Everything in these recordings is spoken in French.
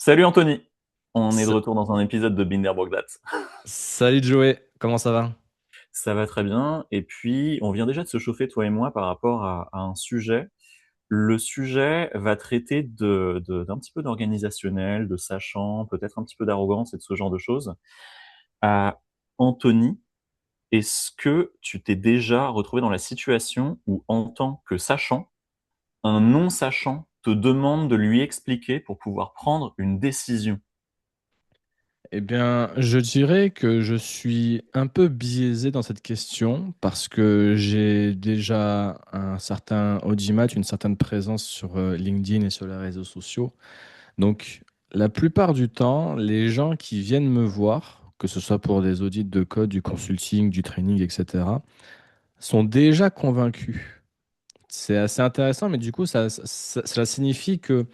Salut Anthony, on est de Sa- retour dans un épisode de Binder That. Salut Joey, comment ça va? Ça va très bien, et puis on vient déjà de se chauffer toi et moi par rapport à un sujet. Le sujet va traiter d'un petit peu d'organisationnel, de sachant, peut-être un petit peu d'arrogance et de ce genre de choses. Euh, Anthony, est-ce que tu t'es déjà retrouvé dans la situation où en tant que sachant, un non-sachant te demande de lui expliquer pour pouvoir prendre une décision? Eh bien, je dirais que je suis un peu biaisé dans cette question parce que j'ai déjà un certain audimat, une certaine présence sur LinkedIn et sur les réseaux sociaux. Donc, la plupart du temps, les gens qui viennent me voir, que ce soit pour des audits de code, du consulting, du training, etc., sont déjà convaincus. C'est assez intéressant, mais du coup, cela signifie que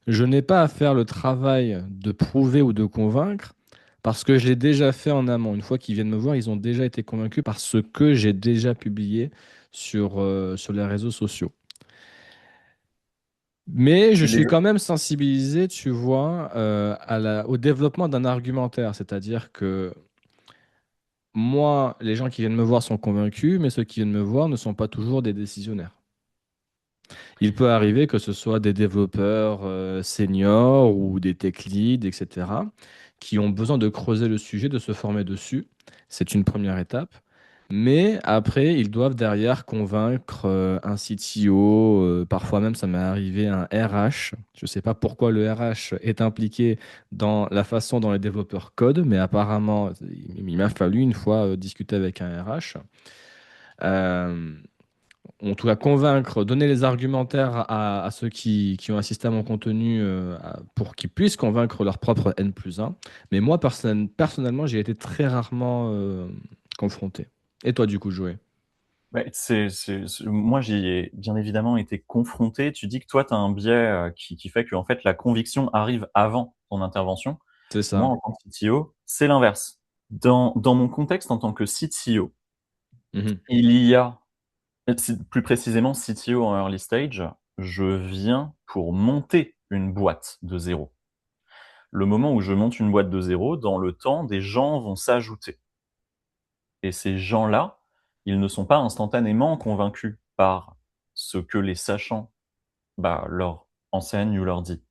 je n'ai pas à faire le travail de prouver ou de convaincre parce que je l'ai déjà fait en amont. Une fois qu'ils viennent me voir, ils ont déjà été convaincus par ce que j'ai déjà publié sur les réseaux sociaux. Mais je Tu suis les... quand même sensibilisé, tu vois, au développement d'un argumentaire. C'est-à-dire que moi, les gens qui viennent me voir sont convaincus, mais ceux qui viennent me voir ne sont pas toujours des décisionnaires. Il peut arriver que ce soit des développeurs seniors ou des tech leads, etc., qui ont besoin de creuser le sujet, de se former dessus. C'est une première étape. Mais après, ils doivent derrière convaincre un CTO, parfois même ça m'est arrivé un RH. Je ne sais pas pourquoi le RH est impliqué dans la façon dont les développeurs codent, mais apparemment, il m'a fallu une fois discuter avec un RH. Euh, en tout cas convaincre, donner les argumentaires à ceux qui ont assisté à mon contenu pour qu'ils puissent convaincre leur propre N plus 1. Mais moi, personnellement, j'ai été très rarement confronté. Et toi, du coup, Joël? Ouais, moi, j'y ai bien évidemment été confronté. Tu dis que toi, tu as un biais qui fait que en fait, la conviction arrive avant ton intervention. C'est Moi, ça. en tant que CTO, c'est l'inverse. Dans mon contexte en tant que CTO, Mhm. il y a, plus précisément CTO en early stage, je viens pour monter une boîte de zéro. Le moment où je monte une boîte de zéro, dans le temps, des gens vont s'ajouter. Et ces gens-là, ils ne sont pas instantanément convaincus par ce que les sachants leur enseignent ou leur dit.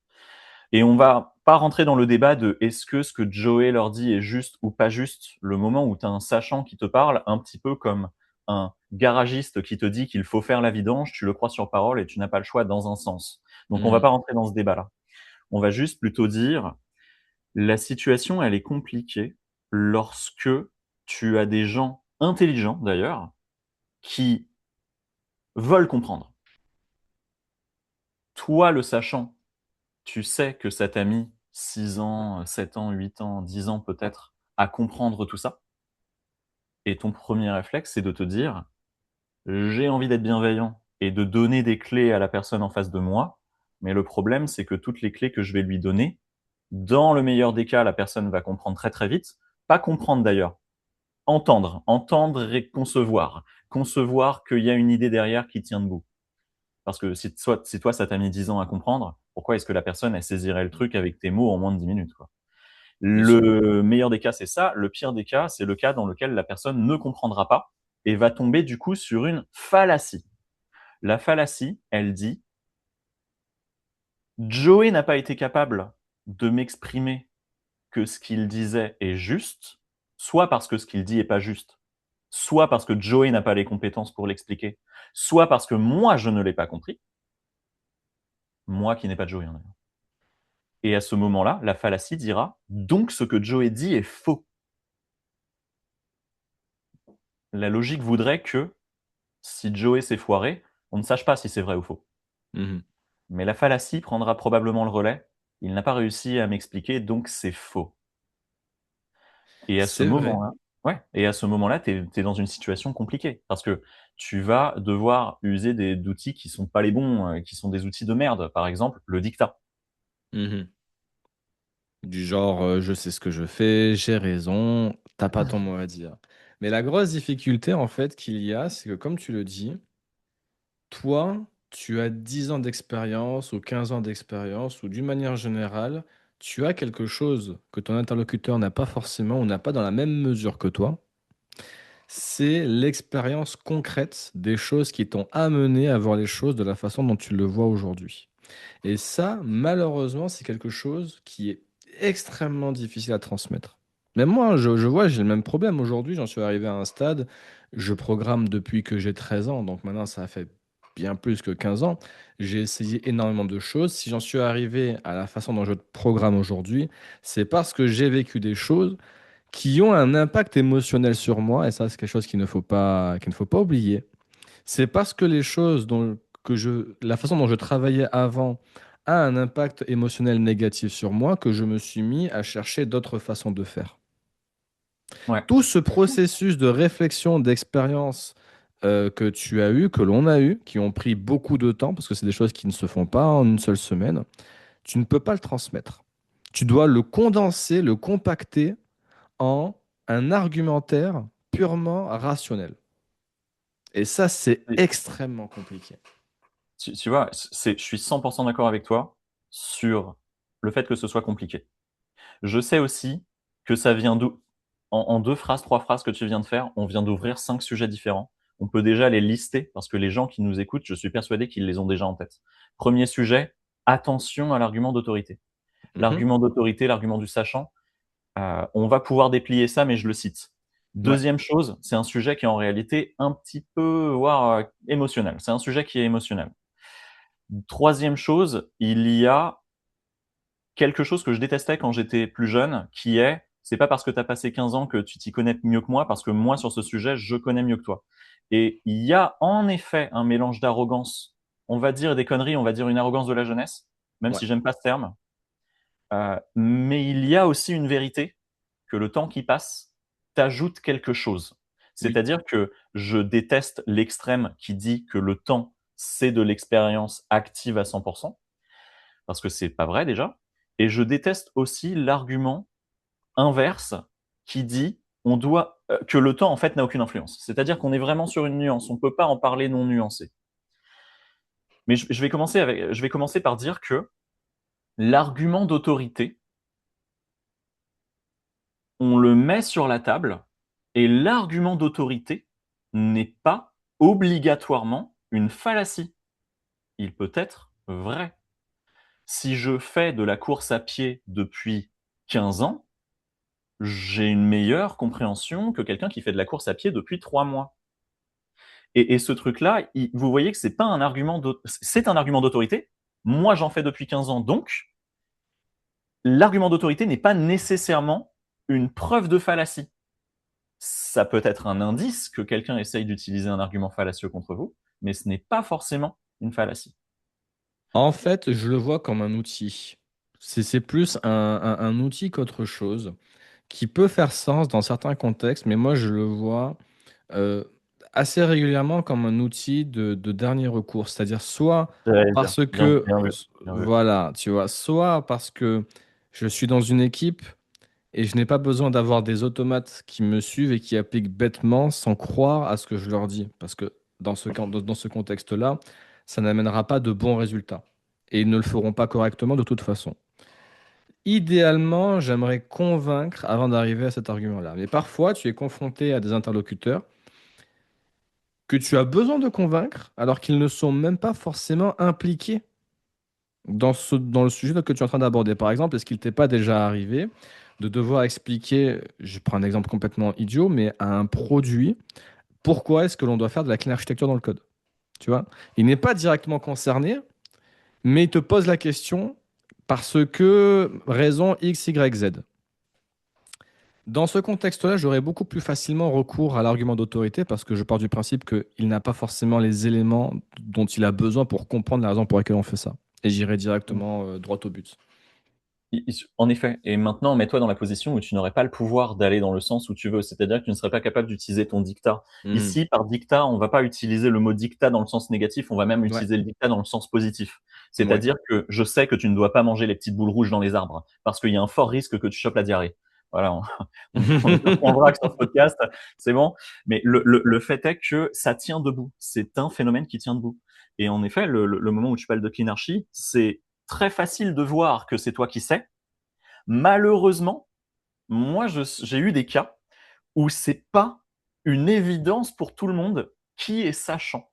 Et on va pas rentrer dans le débat de est-ce que ce que Joey leur dit est juste ou pas juste. Le moment où tu as un sachant qui te parle, un petit peu comme un garagiste qui te dit qu'il faut faire la vidange, tu le crois sur parole et tu n'as pas le choix dans un sens. Donc on va Mhm. pas rentrer dans ce débat-là. On va juste plutôt dire la situation, elle est compliquée lorsque tu as des gens intelligents d'ailleurs qui veulent comprendre. Toi, le sachant, tu sais que ça t'a mis 6 ans, 7 ans, 8 ans, 10 ans peut-être à comprendre tout ça. Et ton premier réflexe, c'est de te dire, j'ai envie d'être bienveillant et de donner des clés à la personne en face de moi. Mais le problème, c'est que toutes les clés que je vais lui donner, dans le meilleur des cas, la personne va comprendre très très vite. Pas comprendre d'ailleurs, entendre et concevoir. Concevoir qu'il y a une idée derrière qui tient debout. Parce que si toi, ça t'a mis 10 ans à comprendre, pourquoi est-ce que la personne, elle saisirait le truc avec tes mots en moins de 10 minutes, quoi. Bien sûr. Le meilleur des cas, c'est ça. Le pire des cas, c'est le cas dans lequel la personne ne comprendra pas et va tomber du coup sur une fallacie. La fallacie, elle dit, Joey n'a pas été capable de m'exprimer que ce qu'il disait est juste, soit parce que ce qu'il dit est pas juste, soit parce que Joey n'a pas les compétences pour l'expliquer, soit parce que moi, je ne l'ai pas compris, moi qui n'ai pas Joey, hein. Et à ce moment-là, la fallacie dira, donc ce que Joey dit est faux. La logique voudrait que si Joey s'est foiré, on ne sache pas si c'est vrai ou faux. Mhm. Mais la fallacie prendra probablement le relais. Il n'a pas réussi à m'expliquer, donc c'est faux. Et à ce C'est vrai. moment-là, ouais, et à ce moment-là, t'es dans une situation compliquée parce que tu vas devoir user d'outils qui sont pas les bons, qui sont des outils de merde. Par exemple, le dictat. Mhm. Du genre, je sais ce que je fais, j'ai raison, t'as pas ton mot à dire. Mais la grosse difficulté, en fait, qu'il y a, c'est que comme tu le dis, toi, tu as 10 ans d'expérience ou 15 ans d'expérience, ou d'une manière générale, tu as quelque chose que ton interlocuteur n'a pas forcément ou n'a pas dans la même mesure que toi, c'est l'expérience concrète des choses qui t'ont amené à voir les choses de la façon dont tu le vois aujourd'hui. Et ça, malheureusement, c'est quelque chose qui est extrêmement difficile à transmettre. Même moi, je vois, j'ai le même problème aujourd'hui. J'en suis arrivé à un stade, je programme depuis que j'ai 13 ans, donc maintenant ça fait bien plus que 15 ans. J'ai essayé énormément de choses. Si j'en suis arrivé à la façon dont je programme aujourd'hui, c'est parce que j'ai vécu des choses qui ont un impact émotionnel sur moi, et ça, c'est quelque chose qu'il ne faut pas oublier. C'est parce que les choses la façon dont je travaillais avant a un impact émotionnel négatif sur moi que je me suis mis à chercher d'autres façons de faire. Ouais. Tout ce processus de réflexion, d'expérience que tu as eu, que l'on a eu, qui ont pris beaucoup de temps, parce que c'est des choses qui ne se font pas en une seule semaine, tu ne peux pas le transmettre. Tu dois le condenser, le compacter en un argumentaire purement rationnel. Et ça, c'est Et extrêmement compliqué. tu vois, je suis 100% d'accord avec toi sur le fait que ce soit compliqué. Je sais aussi que ça vient d'où. En deux phrases, trois phrases que tu viens de faire, on vient d'ouvrir 5 sujets différents. On peut déjà les lister parce que les gens qui nous écoutent, je suis persuadé qu'ils les ont déjà en tête. Premier sujet, attention à l'argument d'autorité. Mhm. L'argument d'autorité, l'argument du sachant, on va pouvoir déplier ça, mais je le cite. Ouais. Deuxième chose, c'est un sujet qui est en réalité un petit peu, voire émotionnel. C'est un sujet qui est émotionnel. Troisième chose, il y a quelque chose que je détestais quand j'étais plus jeune, qui est, c'est pas parce que tu as passé 15 ans que tu t'y connais mieux que moi, parce que moi, sur ce sujet, je connais mieux que toi. Et il y a en effet un mélange d'arrogance, on va dire des conneries, on va dire une arrogance de la jeunesse, même Ouais. si j'aime pas ce terme. Mais il y a aussi une vérité que le temps qui passe t'ajoute quelque chose. Oui. C'est-à-dire que je déteste l'extrême qui dit que le temps, c'est de l'expérience active à 100%, parce que c'est pas vrai déjà. Et je déteste aussi l'argument inverse qui dit on doit que le temps en fait n'a aucune influence. C'est-à-dire qu'on est vraiment sur une nuance. On peut pas en parler non nuancé. Mais je vais commencer par dire que l'argument d'autorité, on le met sur la table et l'argument d'autorité n'est pas obligatoirement une fallacie. Il peut être vrai. Si je fais de la course à pied depuis 15 ans, j'ai une meilleure compréhension que quelqu'un qui fait de la course à pied depuis 3 mois. Et ce truc-là, vous voyez que c'est pas un argument c'est un argument d'autorité. Moi, j'en fais depuis 15 ans, donc l'argument d'autorité n'est pas nécessairement une preuve de fallacie. Ça peut être un indice que quelqu'un essaye d'utiliser un argument fallacieux contre vous, mais ce n'est pas forcément une fallacie. En fait, je le vois comme un outil. C'est plus un outil qu'autre chose qui peut faire sens dans certains contextes, mais moi je le vois euh, assez régulièrement comme un outil de dernier recours. C'est-à-dire soit Très bien, parce bien, que, bien vu, bien vu. voilà, tu vois, soit parce que je suis dans une équipe et je n'ai pas besoin d'avoir des automates qui me suivent et qui appliquent bêtement sans croire à ce que je leur dis. Parce que dans ce contexte-là, ça n'amènera pas de bons résultats. Et ils ne le feront pas correctement de toute façon. Idéalement, j'aimerais convaincre avant d'arriver à cet argument-là. Mais parfois, tu es confronté à des interlocuteurs que tu as besoin de convaincre alors qu'ils ne sont même pas forcément impliqués dans le sujet que tu es en train d'aborder. Par exemple, est-ce qu'il t'est pas déjà arrivé de devoir expliquer, je prends un exemple complètement idiot, mais à un produit, pourquoi est-ce que l'on doit faire de la clean architecture dans le code? Tu vois? Il n'est pas directement concerné, mais il te pose la question parce que raison X, Y, Z. Dans ce contexte-là, j'aurais beaucoup plus facilement recours à l'argument d'autorité parce que je pars du principe qu'il n'a pas forcément les éléments dont il a besoin pour comprendre la raison pour laquelle on fait ça. Et j'irai directement droit au but. En effet. Et maintenant, mets-toi dans la position où tu n'aurais pas le pouvoir d'aller dans le sens où tu veux. C'est-à-dire que tu ne serais pas capable d'utiliser ton dictat. Hmm. Ici, par dictat, on va pas utiliser le mot dictat dans le sens négatif, on va même Ouais, utiliser le dictat dans le sens positif. ouais. C'est-à-dire que je sais que tu ne dois pas manger les petites boules rouges dans les arbres parce qu'il y a un fort risque que tu chopes la diarrhée. Voilà, on est un peu en vrac sur ce podcast, c'est bon. Mais le fait est que ça tient debout. C'est un phénomène qui tient debout. Et en effet, le moment où tu parles de cleanarchy, c'est très facile de voir que c'est toi qui sais, Malheureusement, moi, j'ai eu des cas où c'est pas une évidence pour tout le monde qui est sachant.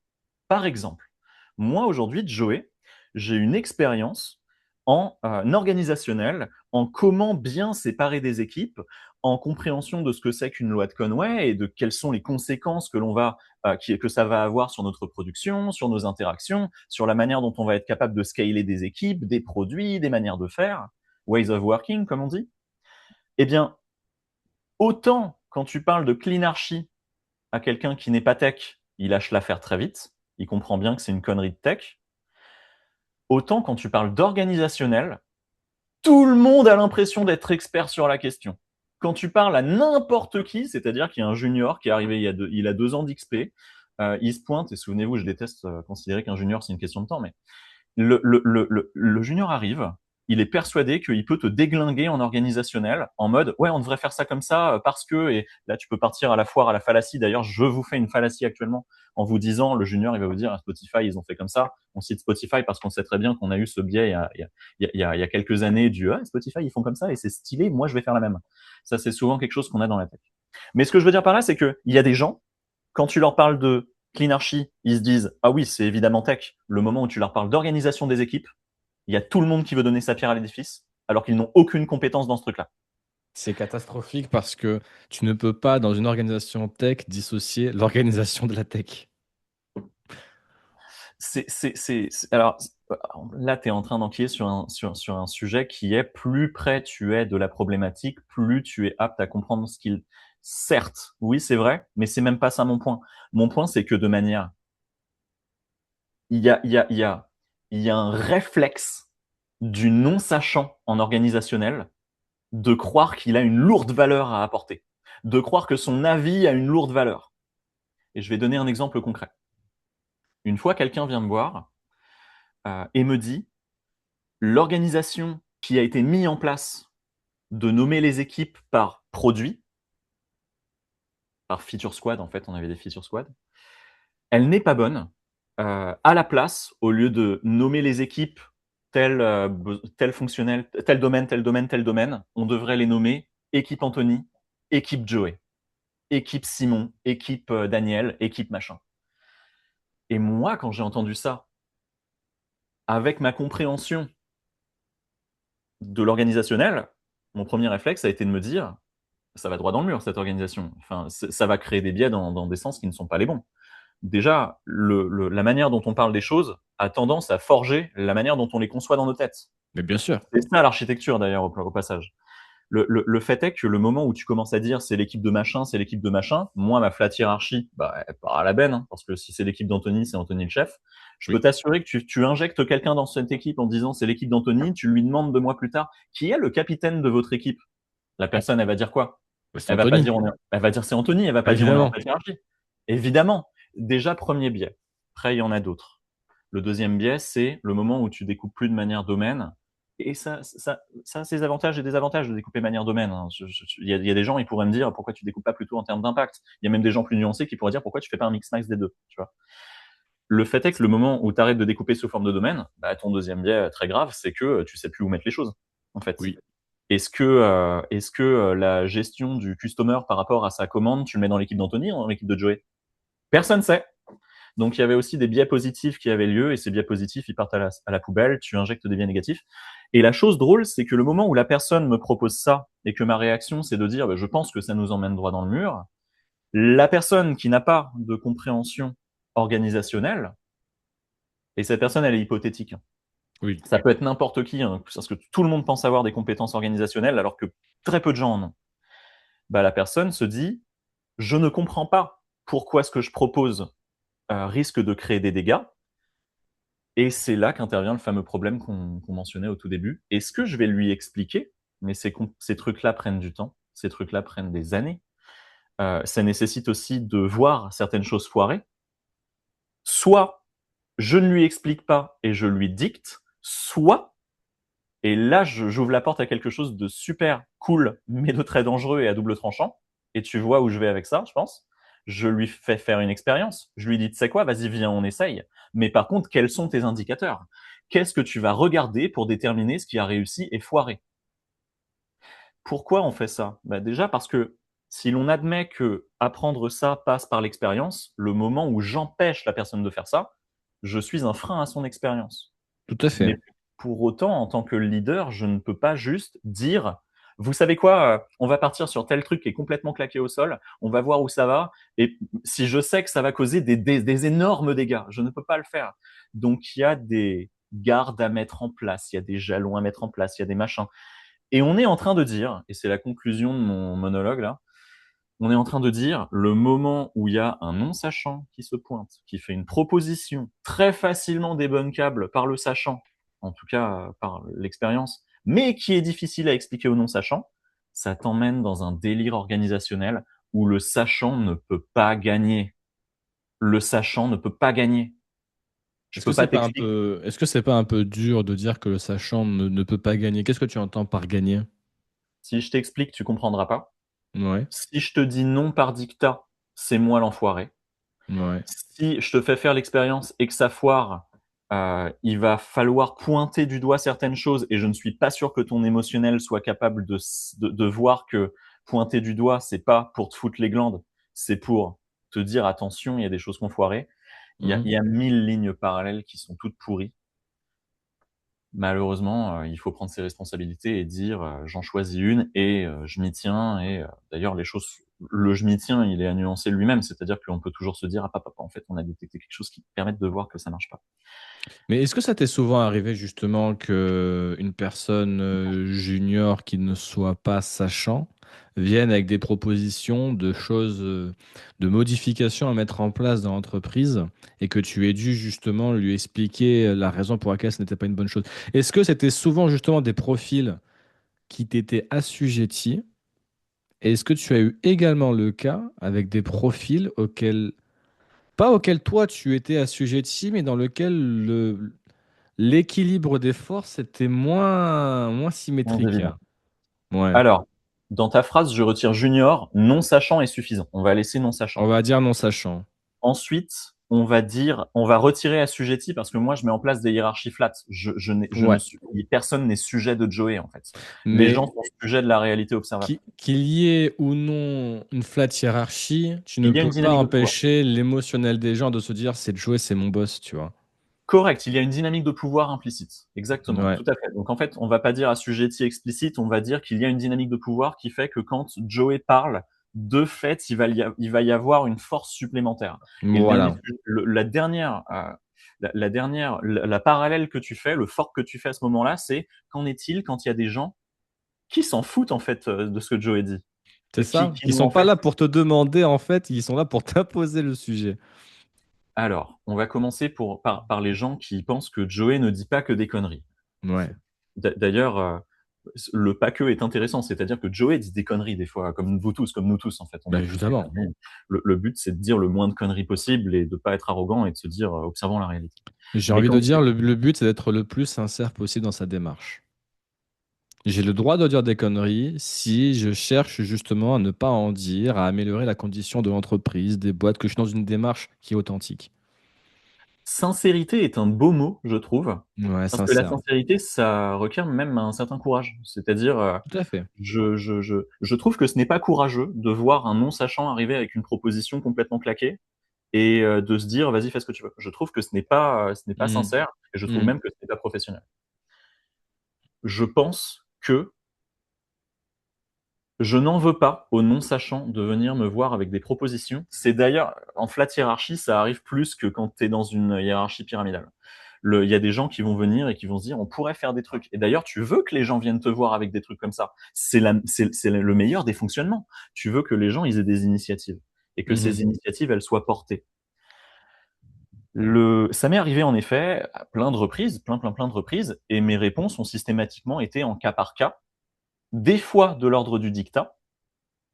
Par exemple, moi aujourd'hui, Joey, j'ai une expérience en organisationnel, en comment bien séparer des équipes, en compréhension de ce que c'est qu'une loi de Conway et de quelles sont les conséquences que ça va avoir sur notre production, sur nos interactions, sur la manière dont on va être capable de scaler des équipes, des produits, des manières de faire, ways of working, comme on dit. Eh bien, autant quand tu parles de cleanarchy à quelqu'un qui n'est pas tech, il lâche l'affaire très vite, il comprend bien que c'est une connerie de tech. Autant quand tu parles d'organisationnel, tout le monde a l'impression d'être expert sur la question. Quand tu parles à n'importe qui, c'est-à-dire qu'il y a un junior qui est arrivé il a 2 ans d'XP, il se pointe, et souvenez-vous, je déteste considérer qu'un junior c'est une question de temps, mais le junior arrive, il est persuadé qu'il peut te déglinguer en organisationnel, en mode ouais, on devrait faire ça comme ça parce que, et là tu peux partir à la foire à la fallacie. D'ailleurs, je vous fais une fallacie actuellement en vous disant, le junior il va vous dire Spotify ils ont fait comme ça. On cite Spotify parce qu'on sait très bien qu'on a eu ce biais il y a quelques années du Spotify ils font comme ça et c'est stylé, moi je vais faire la même. Ça c'est souvent quelque chose qu'on a dans la tech. Mais ce que je veux dire par là, c'est que il y a des gens, quand tu leur parles de cleanarchy, ils se disent ah oui, c'est évidemment tech. Le moment où tu leur parles d'organisation des équipes, il y a tout le monde qui veut donner sa pierre à l'édifice, alors qu'ils n'ont aucune compétence dans ce truc-là. C'est catastrophique parce que tu ne peux pas, dans une organisation tech, dissocier l'organisation de la tech. Alors là, tu es en train d'enquiller sur un sujet qui est plus près tu es de la problématique, plus tu es apte à comprendre ce qu'il. Certes, oui, c'est vrai, mais c'est même pas ça mon point. Mon point, c'est que de manière. Il y a un réflexe du non-sachant en organisationnel de croire qu'il a une lourde valeur à apporter, de croire que son avis a une lourde valeur. Et je vais donner un exemple concret. Une fois, quelqu'un vient me voir et me dit, l'organisation qui a été mise en place de nommer les équipes par produit, par feature squad, en fait, on avait des feature squad, elle n'est pas bonne. À la place, au lieu de nommer les équipes tel fonctionnel, tel domaine, tel domaine, tel domaine, on devrait les nommer équipe Anthony, équipe Joey, équipe Simon, équipe Daniel, équipe machin. Et moi, quand j'ai entendu ça, avec ma compréhension de l'organisationnel, mon premier réflexe a été de me dire, ça va droit dans le mur, cette organisation. Enfin, ça va créer des biais dans des sens qui ne sont pas les bons. Déjà, la manière dont on parle des choses a tendance à forger la manière dont on les conçoit dans nos têtes. Mais bien sûr. C'est ça l'architecture, d'ailleurs, au passage. Le fait est que le moment où tu commences à dire c'est l'équipe de machin, c'est l'équipe de machin, moi, ma flat hiérarchie, bah, elle part à la benne, hein, parce que si c'est l'équipe d'Anthony, c'est Anthony le chef. Je peux Oui. t'assurer que tu injectes quelqu'un dans cette équipe en disant c'est l'équipe d'Anthony, tu lui demandes 2 mois plus tard qui est le capitaine de votre équipe. La Ah, personne, elle va dire quoi? c'est Elle va pas Anthony. dire elle va dire c'est Anthony, elle va Bah, pas dire on est en évidemment. flat hiérarchie. Évidemment. Déjà, premier biais. Après, il y en a d'autres. Le deuxième biais, c'est le moment où tu découpes plus de manière domaine. Et ça a ses avantages et désavantages de découper de manière domaine. Hein. Il y a des gens, ils pourraient me dire pourquoi tu découpes pas plutôt en termes d'impact. Il y a même des gens plus nuancés qui pourraient dire pourquoi tu fais pas un mix max des deux. Tu vois. Le fait est que le moment où tu arrêtes de découper sous forme de domaine, bah, ton deuxième biais très grave, c'est que tu sais plus où mettre les choses, en fait. Oui. Est-ce que la gestion du customer par rapport à sa commande, tu le mets dans l'équipe d'Anthony ou dans l'équipe de Joey? Personne ne sait. Donc il y avait aussi des biais positifs qui avaient lieu, et ces biais positifs, ils partent à la poubelle, tu injectes des biais négatifs. Et la chose drôle, c'est que le moment où la personne me propose ça, et que ma réaction, c'est de dire, bah, je pense que ça nous emmène droit dans le mur, la personne qui n'a pas de compréhension organisationnelle, et cette personne, elle est hypothétique, hein. Oui. Ça peut être n'importe qui, hein, parce que tout le monde pense avoir des compétences organisationnelles, alors que très peu de gens en ont. Bah, la personne se dit, je ne comprends pas pourquoi ce que je propose risque de créer des dégâts. Et c'est là qu'intervient le fameux problème qu'on mentionnait au tout début. Et ce que je vais lui expliquer, mais ces trucs-là prennent du temps, ces trucs-là prennent des années, ça nécessite aussi de voir certaines choses foirer. Soit je ne lui explique pas et je lui dicte, soit, et là j'ouvre la porte à quelque chose de super cool, mais de très dangereux et à double tranchant, et tu vois où je vais avec ça, je pense. Je lui fais faire une expérience. Je lui dis, tu sais quoi, vas-y, viens, on essaye. Mais par contre, quels sont tes indicateurs? Qu'est-ce que tu vas regarder pour déterminer ce qui a réussi et foiré? Pourquoi on fait ça? Bah, déjà parce que si l'on admet que apprendre ça passe par l'expérience, le moment où j'empêche la personne de faire ça, je suis un frein à son expérience. Tout à fait. Mais pour autant, en tant que leader, je ne peux pas juste dire: «Vous savez quoi? On va partir sur tel truc qui est complètement claqué au sol, on va voir où ça va» et si je sais que ça va causer des énormes dégâts, je ne peux pas le faire. Donc il y a des gardes à mettre en place, il y a des jalons à mettre en place, il y a des machins et on est en train de dire, et c'est la conclusion de mon monologue là, on est en train de dire, le moment où il y a un non-sachant qui se pointe, qui fait une proposition très facilement débunkable par le sachant, en tout cas par l'expérience, mais qui est difficile à expliquer au non-sachant, ça t'emmène dans un délire organisationnel où le sachant ne peut pas gagner. Le sachant ne peut pas gagner. Je peux pas t'expliquer. Est-ce que c'est pas un peu dur de dire que le sachant ne peut pas gagner? Qu'est-ce que tu entends par gagner? Si je t'explique, tu comprendras pas. Ouais, Si je te dis non par dictat, c'est moi l'enfoiré. ouais. Si je te fais faire l'expérience et que ça foire, il va falloir pointer du doigt certaines choses et je ne suis pas sûr que ton émotionnel soit capable de voir que pointer du doigt, c'est pas pour te foutre les glandes, c'est pour te dire: «Attention, il y a des choses qui ont foiré». Mmh. Il y a 1000 lignes parallèles qui sont toutes pourries. Malheureusement, il faut prendre ses responsabilités et dire, «J'en choisis une et je m'y tiens» et d'ailleurs les choses le «je m'y tiens», il est à nuancer lui-même. C'est-à-dire qu'on peut toujours se dire: «Ah papa, en fait, on a détecté quelque chose qui permet de voir que ça marche pas». Mais est-ce que ça t'est souvent arrivé justement qu'une personne, junior qui ne soit pas sachant, vienne avec des propositions de choses, de modifications à mettre en place dans l'entreprise et que tu aies dû justement lui expliquer, la raison pour laquelle ce n'était pas une bonne chose? Est-ce que c'était souvent justement des profils qui t'étaient assujettis? Et est-ce que tu as eu également le cas avec des profils auxquels pas auxquels toi tu étais assujetti, mais dans lequel l'équilibre des forces était moins Moins symétrique? évident. Ouais, Alors, dans ta phrase, je retire junior, non sachant est suffisant. On va laisser non on sachant. va dire non sachant. Ensuite, on va retirer assujetti parce que moi, je mets en place des hiérarchies flat. Je ne Ouais, suis, personne n'est sujet de Joey, en fait. Les gens mais sont sujets de la réalité observable. qu'il y ait ou non une flat hiérarchie, tu ne Il y a une peux pas dynamique de pouvoir. empêcher l'émotionnel des gens de se dire: «C'est Joey, c'est mon boss», tu vois? Correct, il y a une dynamique de pouvoir implicite. Exactement, Ouais. tout à fait. Donc en fait, on va pas dire assujetti explicite, on va dire qu'il y a une dynamique de pouvoir qui fait que quand Joey parle, de fait, il va y avoir une force supplémentaire. Et le dernier, Voilà. la dernière, la dernière, la parallèle que tu fais, le fork que tu fais à ce moment-là, c'est qu'en est-il quand il y a des gens qui s'en foutent en fait de ce que Joey dit, C'est ça. qui Ils n'ont sont en pas fait. là pour te demander, en fait, ils sont là pour t'imposer le sujet. Alors, on va commencer par les gens qui pensent que Joey ne dit pas que des conneries. Ouais, D'ailleurs, le pas que est intéressant, c'est-à-dire que Joey dit des conneries des fois, comme vous tous, comme nous tous en fait, on bah, dit tous des évidemment. conneries. Le but, c'est de dire le moins de conneries possible et de pas être arrogant et de se dire, observons la réalité. J'ai Mais envie de quand dire, le but, c'est d'être le plus sincère possible dans sa démarche. J'ai le droit de dire des conneries si je cherche justement à ne pas en dire, à améliorer la condition de l'entreprise, des boîtes, que je suis dans une démarche qui est authentique. sincérité est un beau mot, je trouve, Ouais, parce que la sincère. sincérité, ça requiert même un certain courage. C'est-à-dire, Tout à fait. je trouve que ce n'est pas courageux de voir un non-sachant arriver avec une proposition complètement claquée et de se dire: «Vas-y, fais ce que tu veux». Je trouve que ce n'est pas Mhm. sincère et je trouve Mhm. même que ce n'est pas professionnel. Je pense que je n'en veux pas aux non-sachants de venir me voir avec des propositions. C'est d'ailleurs, en flat hiérarchie, ça arrive plus que quand tu es dans une hiérarchie pyramidale. Il y a des gens qui vont venir et qui vont se dire, on pourrait faire des trucs. Et d'ailleurs, tu veux que les gens viennent te voir avec des trucs comme ça. C'est le meilleur des fonctionnements. Tu veux que les gens, ils aient des initiatives et que Mhm. ces initiatives, elles soient portées. Ça m'est arrivé en effet à plein de reprises, plein de reprises, et mes réponses ont systématiquement été en cas par cas, des fois de l'ordre du dictat,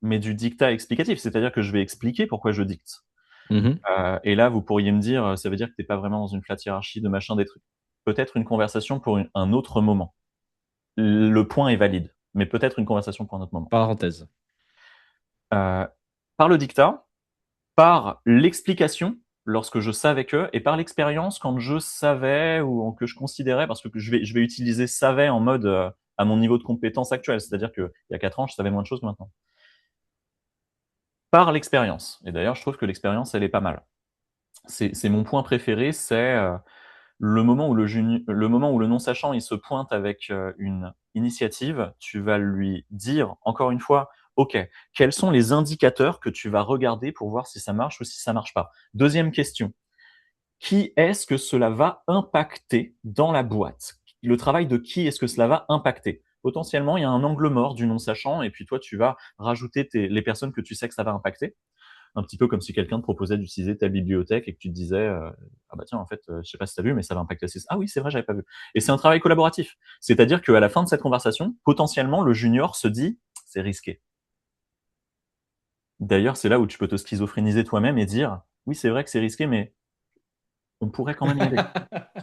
mais du dictat explicatif, c'est-à-dire que je vais expliquer pourquoi je dicte. Mhm. Et là, vous pourriez me dire, ça veut dire que tu es pas vraiment dans une flat hiérarchie de machin des trucs. Peut-être une conversation pour un autre moment. Le point est valide, mais peut-être une conversation pour un autre moment. Parenthèse. Heu, par le dictat, par l'explication lorsque je savais que, et par l'expérience quand je savais ou que je considérais, parce que je vais utiliser savait en mode à mon niveau de compétence actuel. C'est-à-dire qu'il y a 4 ans, je savais moins de choses que maintenant. Par l'expérience. Et d'ailleurs, je trouve que l'expérience, elle est pas mal. C'est mon point préféré, c'est le moment où le moment où le non-sachant il se pointe avec une initiative, tu vas lui dire encore une fois, ok, quels sont les indicateurs que tu vas regarder pour voir si ça marche ou si ça marche pas. Deuxième question, qui est-ce que cela va impacter dans la boîte? Le travail de qui est-ce que cela va impacter? Potentiellement, il y a un angle mort du non-sachant, et puis toi, tu vas rajouter les personnes que tu sais que ça va impacter. Un petit peu comme si quelqu'un te proposait d'utiliser ta bibliothèque et que tu te disais ah bah tiens en fait je sais pas si t'as vu mais ça va impacter aussi. Ah oui c'est vrai j'avais pas vu. Et c'est un travail collaboratif. C'est-à-dire qu'à la fin de cette conversation, potentiellement le junior se dit c'est risqué. D'ailleurs c'est là où tu peux te schizophréniser toi-même et dire oui c'est vrai que c'est risqué mais on pourrait quand même y aller.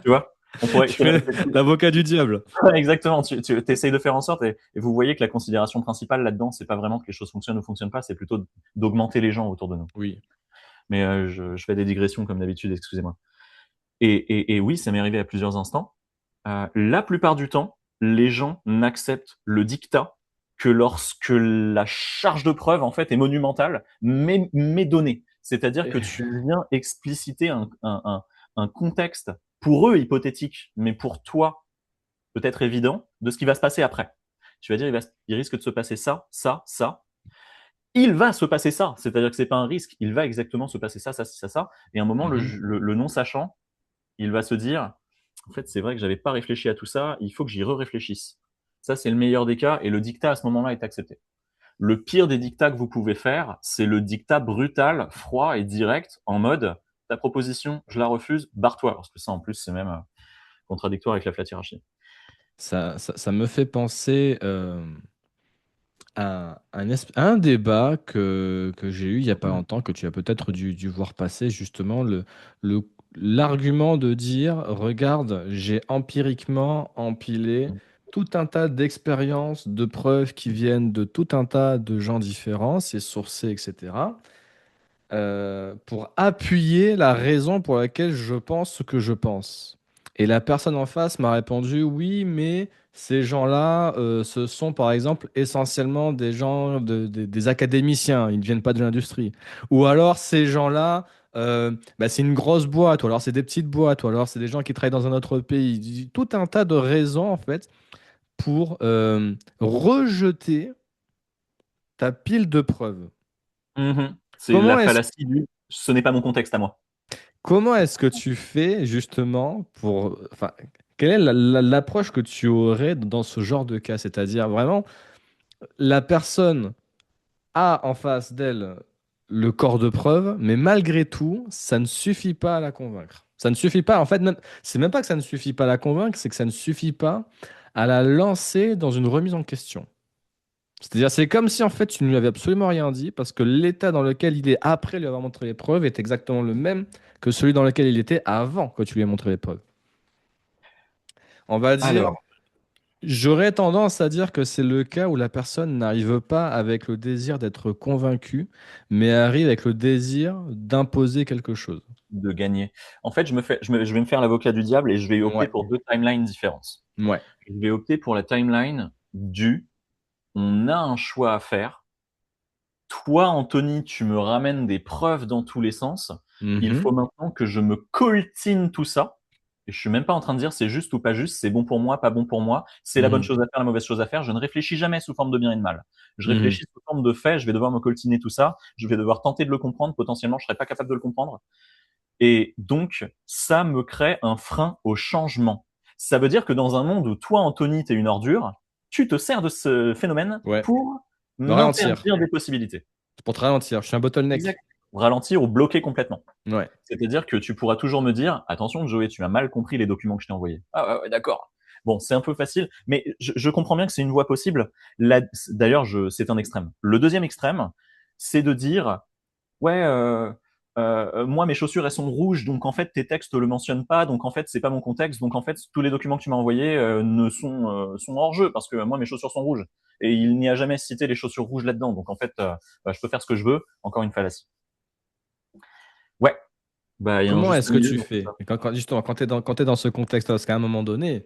Tu vois? On pourrait. Tu fais l'avocat du diable. Exactement. Tu essayes de faire en sorte et vous voyez que la considération principale là-dedans c'est pas vraiment que les choses fonctionnent ou fonctionnent pas, c'est plutôt d'augmenter les gens autour de nous. Oui. Mais je fais des digressions comme d'habitude, excusez-moi. Et oui, ça m'est arrivé à plusieurs instants. La plupart du temps, les gens n'acceptent le dictat que lorsque la charge de preuve en fait est monumentale, mais donnée. C'est-à-dire que tu viens expliciter un contexte pour eux hypothétique, mais pour toi peut-être évident, de ce qui va se passer après. Tu vas dire, il risque de se passer ça, ça, ça. Il va se passer ça. C'est-à-dire que c'est pas un risque. Il va exactement se passer ça, ça, ça, ça. Et à un moment, Mhm. le non-sachant, il va se dire, en fait, c'est vrai que j'avais pas réfléchi à tout ça, il faut que j'y réfléchisse. Ça, c'est le meilleur des cas, et le dictat à ce moment-là est accepté. Le pire des dictats que vous pouvez faire, c'est le dictat brutal, froid et direct, en mode, ta proposition, je la refuse, barre-toi. Parce que ça, en plus, c'est même contradictoire avec la flat hiérarchie. Ça me fait penser à à un débat que j'ai eu il n'y a pas longtemps, que tu as peut-être dû voir passer, justement, le, l'argument de dire, regarde, j'ai empiriquement empilé tout un tas d'expériences, de preuves qui viennent de tout un tas de gens différents, c'est sourcé, etc., pour appuyer la raison pour laquelle je pense ce que je pense. Et la personne en face m'a répondu, oui, mais ces gens-là, ce sont par exemple essentiellement des gens, des académiciens, ils ne viennent pas de l'industrie. Ou alors ces gens-là, bah, c'est une grosse boîte, ou alors c'est des petites boîtes, ou alors c'est des gens qui travaillent dans un autre pays. Tout un tas de raisons en fait pour rejeter ta pile de preuves. Mhm. C'est la Comment est-ce fallacie du ce n'est pas mon contexte à moi. Comment est-ce que tu fais justement pour... Enfin, quelle est l'approche que tu aurais dans ce genre de cas? C'est-à-dire vraiment, la personne a en face d'elle le corps de preuve, mais malgré tout, ça ne suffit pas à la convaincre. Ça ne suffit pas, en fait, même, c'est même pas que ça ne suffit pas à la convaincre, c'est que ça ne suffit pas à la lancer dans une remise en question. C'est-à-dire, c'est comme si en fait tu ne lui avais absolument rien dit parce que l'état dans lequel il est après lui avoir montré les preuves est exactement le même que celui dans lequel il était avant que tu lui aies montré les preuves. On va dire, Alors, j'aurais tendance à dire que c'est le cas où la personne n'arrive pas avec le désir d'être convaincue, mais arrive avec le désir d'imposer quelque chose. de gagner. En fait, je vais me faire l'avocat du diable et je vais opter Ouais, pour deux timelines différentes. ouais. Je vais opter pour la timeline du on a un choix à faire. Toi, Anthony, tu me ramènes des preuves dans tous les sens. Il Mhm, faut maintenant que je me coltine tout ça. Et je suis même pas en train de dire c'est juste ou pas juste, c'est bon pour moi, pas bon pour moi, c'est la bonne mhm, chose à faire, la mauvaise chose à faire. Je ne réfléchis jamais sous forme de bien et de mal. Je mhm. réfléchis sous forme de fait. Je vais devoir me coltiner tout ça. Je vais devoir tenter de le comprendre. Potentiellement, je serai pas capable de le comprendre. Et donc, ça me crée un frein au changement. Ça veut dire que dans un monde où toi, Anthony, t'es une ordure, tu te sers de ce phénomène Ouais. pour Me ralentir. m'interdire des possibilités. Pour te ralentir. Je suis un bottleneck. Exact. Ralentir ou bloquer complètement. Ouais. C'est-à-dire que tu pourras toujours me dire, attention, Joey, tu as mal compris les documents que je t'ai envoyés. Ah ouais, ouais, d'accord. Bon, c'est un peu facile, mais je comprends bien que c'est une voie possible. D'ailleurs, c'est un extrême. Le deuxième extrême, c'est de dire, ouais, moi mes chaussures elles sont rouges, donc en fait tes textes le mentionnent pas, donc en fait c'est pas mon contexte, donc en fait tous les documents que tu m'as envoyés ne sont hors jeu parce que moi mes chaussures sont rouges et il n'y a jamais cité les chaussures rouges là-dedans, donc en fait je peux faire ce que je veux. Encore une fallacie. Ouais, bah il y a un Comment juste est-ce que milieu tu dans tout fais? ça. Justement, quand tu es dans ce contexte-là, parce qu'à un moment donné,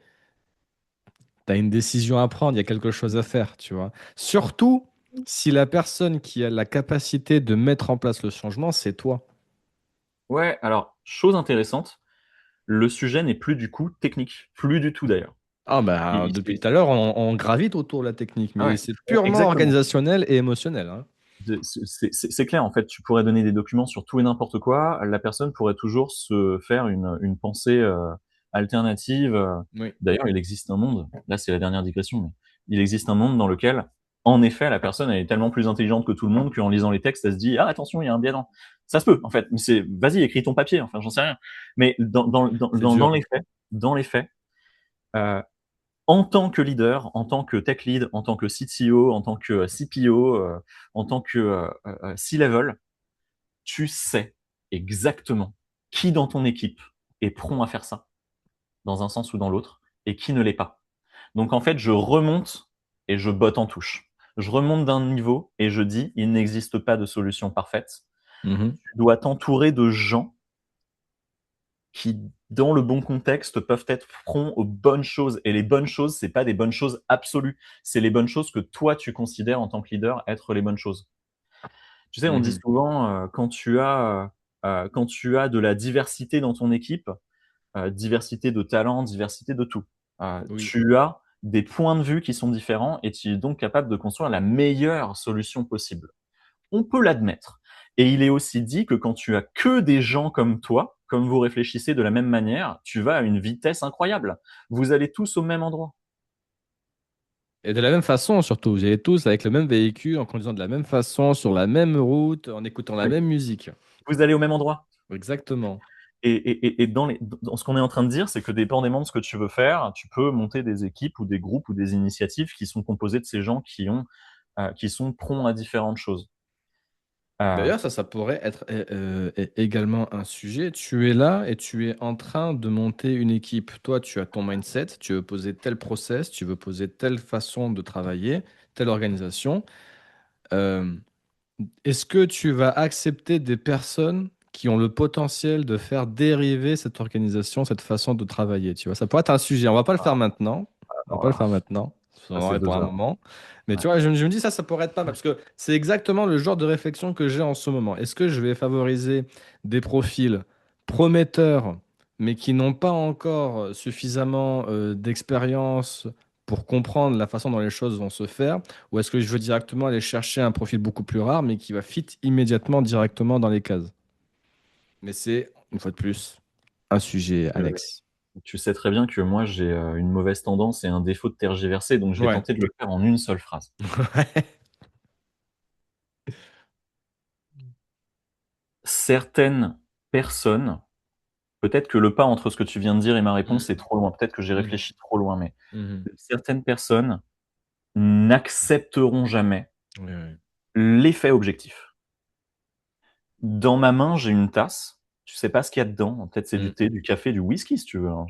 tu as une décision à prendre, il y a quelque chose à faire, tu vois. Surtout si la personne qui a la capacité de mettre en place le changement, c'est toi. Ouais, alors, chose intéressante, le sujet n'est plus du coup technique. Plus du tout d'ailleurs. Ah bah depuis tout à l'heure, on gravite autour de la technique, Ah mais ouais, c'est purement exactement. organisationnel et émotionnel, hein. C'est clair, en fait, tu pourrais donner des documents sur tout et n'importe quoi, la personne pourrait toujours se faire une pensée alternative. Oui. D'ailleurs, il existe un monde, là c'est la dernière digression, mais il existe un monde dans lequel, en effet, la personne elle est tellement plus intelligente que tout le monde qu'en lisant les textes, elle se dit ah attention, il y a un biais dans. Ça se peut, en fait, mais c'est vas-y, écris ton papier, enfin j'en sais rien. Mais C'est dur. dans les faits, euh, en tant que leader, en tant que tech lead, en tant que CTO, en tant que CPO, en tant que C-level, tu sais exactement qui dans ton équipe est prompt à faire ça, dans un sens ou dans l'autre, et qui ne l'est pas. Donc en fait, je remonte et je botte en touche. Je remonte d'un niveau et je dis, il n'existe pas de solution parfaite. Mhm. Tu dois t'entourer de gens qui, dans le bon contexte, peuvent être prompts aux bonnes choses. Et les bonnes choses, c'est pas des bonnes choses absolues. C'est les bonnes choses que toi, tu considères en tant que leader être les bonnes choses. Tu sais, on dit Mhm. souvent, quand tu as de la diversité dans ton équipe, diversité de talents, diversité de tout, Oui. tu as des points de vue qui sont différents et tu es donc capable de construire la meilleure solution possible. On peut l'admettre. Et il est aussi dit que quand tu as que des gens comme toi, comme vous réfléchissez de la même manière, tu vas à une vitesse incroyable. Vous allez tous au même endroit. Et de la même façon, surtout, vous y allez tous avec le même véhicule, en conduisant de la même façon, sur la même route, en écoutant la Oui. même musique. Vous allez au même endroit. Exactement. Et dans ce qu'on est en train de dire, c'est que dépendamment de ce que tu veux faire, tu peux monter des équipes ou des groupes ou des initiatives qui sont composées de ces gens qui sont prompts à différentes choses. Euh, D'ailleurs, ça pourrait être également un sujet. Tu es là et tu es en train de monter une équipe. Toi, tu as ton mindset, tu veux poser tel process, tu veux poser telle façon de travailler, telle organisation. Euh, Est-ce que tu vas accepter des personnes qui ont le potentiel de faire dériver cette organisation, cette façon de travailler, tu vois? Ça pourrait être un sujet. On va pas le faire maintenant. On va alors pas le là, faire maintenant. On en ça c'est aurait pour un 2 heures. moment. Mais Ouais. tu vois, je me dis ça, ça pourrait être pas mal parce que c'est exactement le genre de réflexion que j'ai en ce moment. Est-ce que je vais favoriser des profils prometteurs, mais qui n'ont pas encore suffisamment d'expérience pour comprendre la façon dont les choses vont se faire? Ou est-ce que je veux directement aller chercher un profil beaucoup plus rare, mais qui va fit immédiatement directement dans les cases? Mais c'est, une fois de plus, un sujet Euh, annexe. Tu sais très bien que moi j'ai une mauvaise tendance et un défaut de tergiverser, donc je vais Ouais. tenter de le faire en une seule phrase. Certaines personnes, peut-être que le pas entre ce que tu viens de dire et ma réponse est Mhm. trop loin, peut-être que j'ai Mhm. réfléchi trop loin, mais Mhm. certaines personnes n'accepteront jamais Oui, oui. l'effet objectif. Dans ma main, j'ai une tasse, tu sais pas ce qu'il y a dedans, peut-être c'est du Mhm. thé, du café, du whisky si tu veux, hein,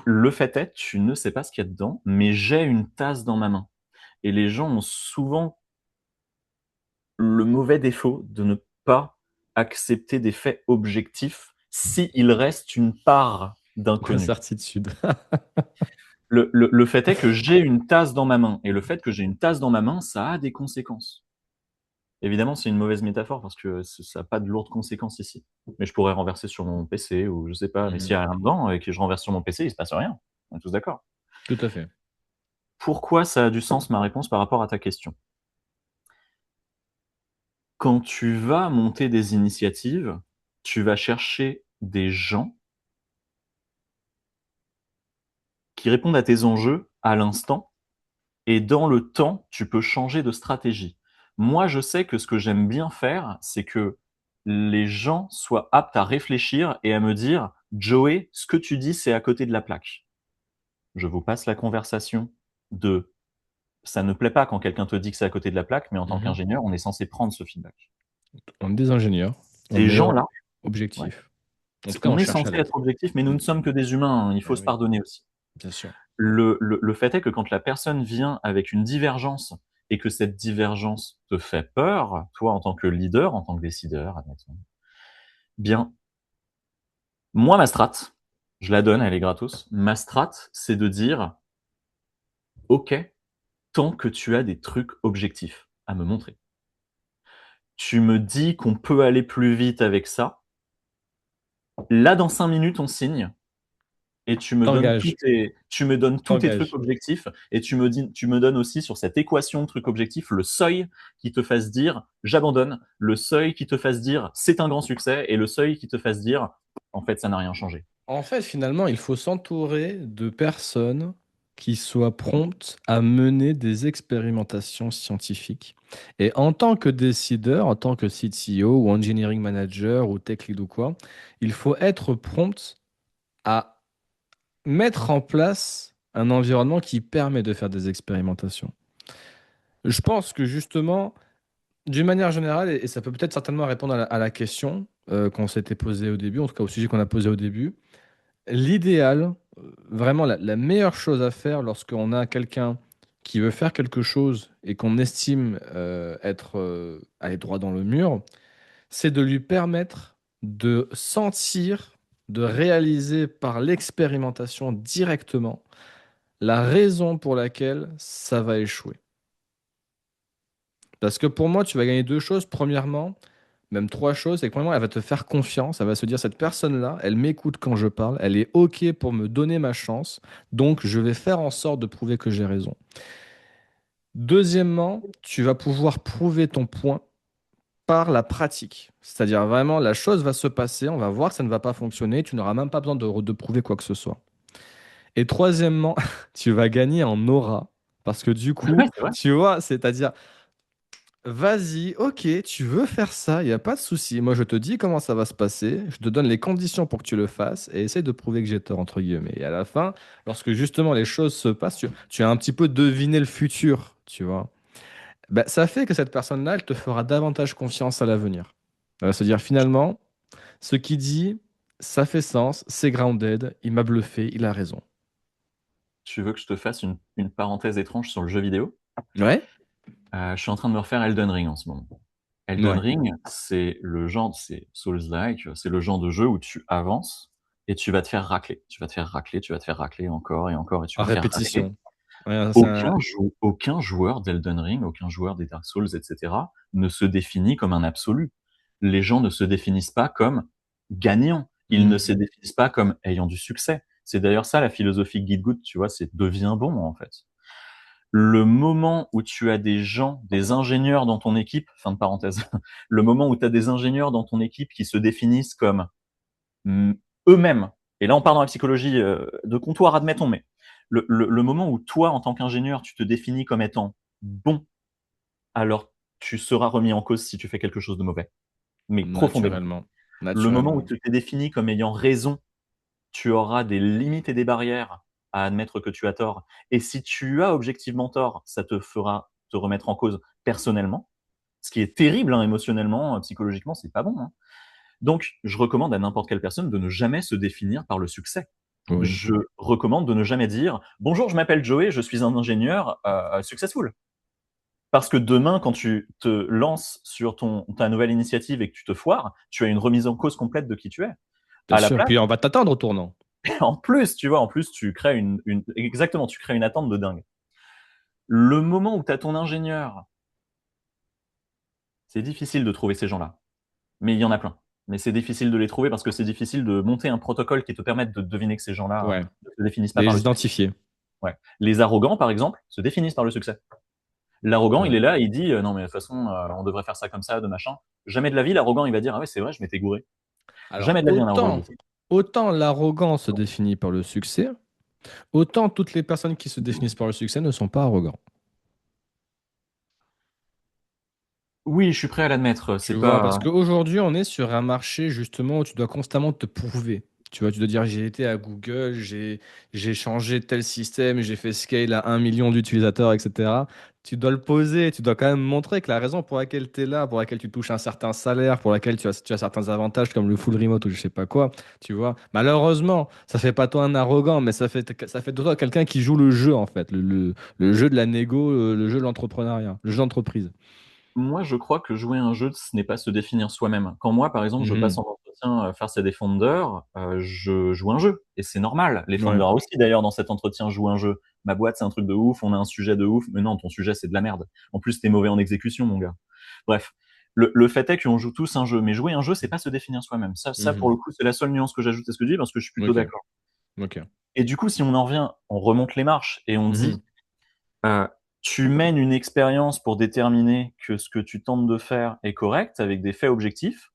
le fait est, tu ne sais pas ce qu'il y a dedans, mais j'ai une tasse dans ma main. Et les gens ont souvent le mauvais défaut de ne pas accepter des faits objectifs s'il reste une part d'inconnu. D'incertitude. Le fait est que j'ai une tasse dans ma main, et le fait que j'ai une tasse dans ma main, ça a des conséquences. Évidemment, c'est une mauvaise métaphore parce que ça n'a pas de lourdes conséquences ici. Mais je pourrais renverser sur mon PC ou je sais pas, mais s'il Mhm. n'y a rien dedans et que je renverse sur mon PC, il se passe rien. On est tous d'accord. Tout à fait. Pourquoi ça a du sens ma réponse par rapport à ta question? Quand tu vas monter des initiatives, tu vas chercher des gens qui répondent à tes enjeux à l'instant et dans le temps, tu peux changer de stratégie. Moi, je sais que ce que j'aime bien faire, c'est que les gens soient aptes à réfléchir et à me dire, Joey, ce que tu dis, c'est à côté de la plaque. Je vous passe la conversation de ça ne plaît pas quand quelqu'un te dit que c'est à côté de la plaque, mais en tant Mhm. qu'ingénieur, on est censé prendre ce feedback. On est des ingénieurs. On Ces est gens-là, ouais, objectif. En tout cas, on on est cherche à censé être l'être. objectif, mais nous ne sommes que des humains, hein, il faut Eh se oui, pardonner aussi. bien sûr. Le fait est que quand la personne vient avec une divergence et que cette divergence te fait peur, toi en tant que leader, en tant que décideur, admettons, bien, moi ma strat, je la donne, elle est gratos. Ma strat, c'est de dire OK, tant que tu as des trucs objectifs à me montrer. Tu me dis qu'on peut aller plus vite avec ça. Là, dans 5 minutes, on signe et T'engages, tu me donnes tous tes trucs t'engages. objectifs et tu me donnes aussi sur cette équation de trucs objectifs le seuil qui te fasse dire j'abandonne, le seuil qui te fasse dire c'est un grand succès et le seuil qui te fasse dire en fait ça n'a rien changé. En fait, finalement, il faut s'entourer de personnes qui soient promptes à mener des expérimentations scientifiques. Et en tant que décideur, en tant que CTO ou engineering manager ou tech lead ou quoi, il faut être prompt à mettre en place un environnement qui permet de faire des expérimentations. Je pense que justement, d'une manière générale, et ça peut peut-être certainement répondre à la question qu'on s'était posée au début, en tout cas au sujet qu'on a posé au début, l'idéal, vraiment la meilleure chose à faire lorsqu'on a quelqu'un qui veut faire quelque chose et qu'on estime être aller droit dans le mur, c'est de lui permettre de sentir, de réaliser par l'expérimentation directement la raison pour laquelle ça va échouer. Parce que pour moi, tu vas gagner deux choses. Premièrement, même trois choses, c'est que premièrement, elle va te faire confiance, elle va se dire, cette personne-là, elle m'écoute quand je parle, elle est OK pour me donner ma chance, donc je vais faire en sorte de prouver que j'ai raison. Deuxièmement, tu vas pouvoir prouver ton point par la pratique. C'est-à-dire vraiment, la chose va se passer, on va voir que ça ne va pas fonctionner, tu n'auras même pas besoin de prouver quoi que ce soit. Et troisièmement, tu vas gagner en aura, parce que du coup, Ouais, c'est vrai. tu vois, c'est-à-dire, vas-y, ok, tu veux faire ça, il n'y a pas de souci. Moi, je te dis comment ça va se passer, je te donne les conditions pour que tu le fasses et essaye de prouver que j'ai tort, entre guillemets. Et à la fin, lorsque justement les choses se passent, tu as un petit peu deviné le futur, tu vois. Ben, ça fait que cette personne-là, elle te fera davantage confiance à l'avenir. Elle va se dire finalement, ce qu'il dit, ça fait sens, c'est grounded, il m'a bluffé, il a raison. Tu veux que je te fasse une parenthèse étrange sur le jeu vidéo? Ouais? Je suis en train de me refaire Elden Ring en ce moment. Elden Ouais. Ring, c'est Souls-like, c'est le genre de jeu où tu avances et tu vas te faire racler. Tu vas te faire racler, tu vas te faire racler encore et encore et tu À vas te faire racler. répétition. Ouais, c'est un- Aucun joueur d'Elden Ring, aucun joueur des Dark Souls, etc., ne se définit comme un absolu. Les gens ne se définissent pas comme gagnants. Ils ne se Hmm. définissent pas comme ayant du succès. C'est d'ailleurs ça la philosophie Guide Good, tu vois, c'est deviens bon en fait. Le moment où tu as des gens, des ingénieurs dans ton équipe, fin de parenthèse, le moment où tu as des ingénieurs dans ton équipe qui se définissent comme mm, eux-mêmes, et là on part dans la psychologie de comptoir, admettons, mais le moment où toi, en tant qu'ingénieur, tu te définis comme étant bon, alors tu seras remis en cause si tu fais quelque chose de mauvais, mais profondément. Naturellement. Le moment où Naturellement. tu t'es défini comme ayant raison, tu auras des limites et des barrières à admettre que tu as tort. Et si tu as objectivement tort, ça te fera te remettre en cause personnellement, ce qui est terrible hein, émotionnellement, psychologiquement, c'est pas bon. Hein. Donc, je recommande à n'importe quelle personne de ne jamais se définir par le succès. Oui. Je recommande de ne jamais dire bonjour, je m'appelle Joey, je suis un ingénieur successful. Parce que demain, quand tu te lances sur ta nouvelle initiative et que tu te foires, tu as une remise en cause complète de qui tu es. Bien À la sûr. place, Puis on va t'attendre au tournant. en plus, tu vois, en plus, tu crées exactement, tu crées une attente de dingue. Le moment où tu as ton ingénieur, c'est difficile de trouver ces gens-là. Mais il y en a plein. Mais c'est difficile de les trouver parce que c'est difficile de monter un protocole qui te permette de deviner que ces gens-là Ouais. ne se définissent pas par le Les succès. identifier. Ouais. Les arrogants, par exemple, se définissent par le succès. L'arrogant, il Ouais. est là, il dit non mais de toute façon, on devrait faire ça comme ça, de machin. Jamais de la vie, l'arrogant, il va dire ah ouais c'est vrai, je m'étais gouré. Alors, Jamais de la vie un arrogant. autant l'arrogance se définit par le succès, autant toutes les personnes qui se définissent par le succès ne sont pas arrogants. Oui, je suis prêt à l'admettre. Tu C'est vois, parce pas. qu'aujourd'hui, on est sur un marché justement où tu dois constamment te prouver. Tu vois, tu dois dire j'ai été à Google, j'ai changé tel système, j'ai fait scale à 1 million d'utilisateurs, etc. Tu dois le poser, tu dois quand même montrer que la raison pour laquelle tu es là, pour laquelle tu touches un certain salaire, pour laquelle tu as certains avantages comme le full remote ou je sais pas quoi, tu vois. Malheureusement, ça fait pas toi un arrogant, mais ça fait de toi quelqu'un qui joue le jeu en fait, le jeu de la négo, le jeu de l'entrepreneuriat, le jeu d'entreprise. Moi, je crois que jouer un jeu, ce n'est pas se définir soi-même. Quand moi, par exemple, je passe Mhm. en entretien entretien face à des founders, je joue un jeu et c'est normal. Les Ouais. founders aussi d'ailleurs dans cet entretien jouent un jeu. Ma boîte c'est un truc de ouf, on a un sujet de ouf, mais non, ton sujet c'est de la merde. En plus t'es mauvais en exécution mon gars. Bref, le fait est qu'on joue tous un jeu, mais jouer un jeu c'est pas se définir soi-même. Ça pour le coup c'est la seule nuance que j'ajoute à ce que je dis parce que je suis plutôt Ok. d'accord. Ok. Et du coup si on en revient, on remonte les marches et on dit euh, tu mènes une expérience pour déterminer que ce que tu tentes de faire est correct avec des faits objectifs.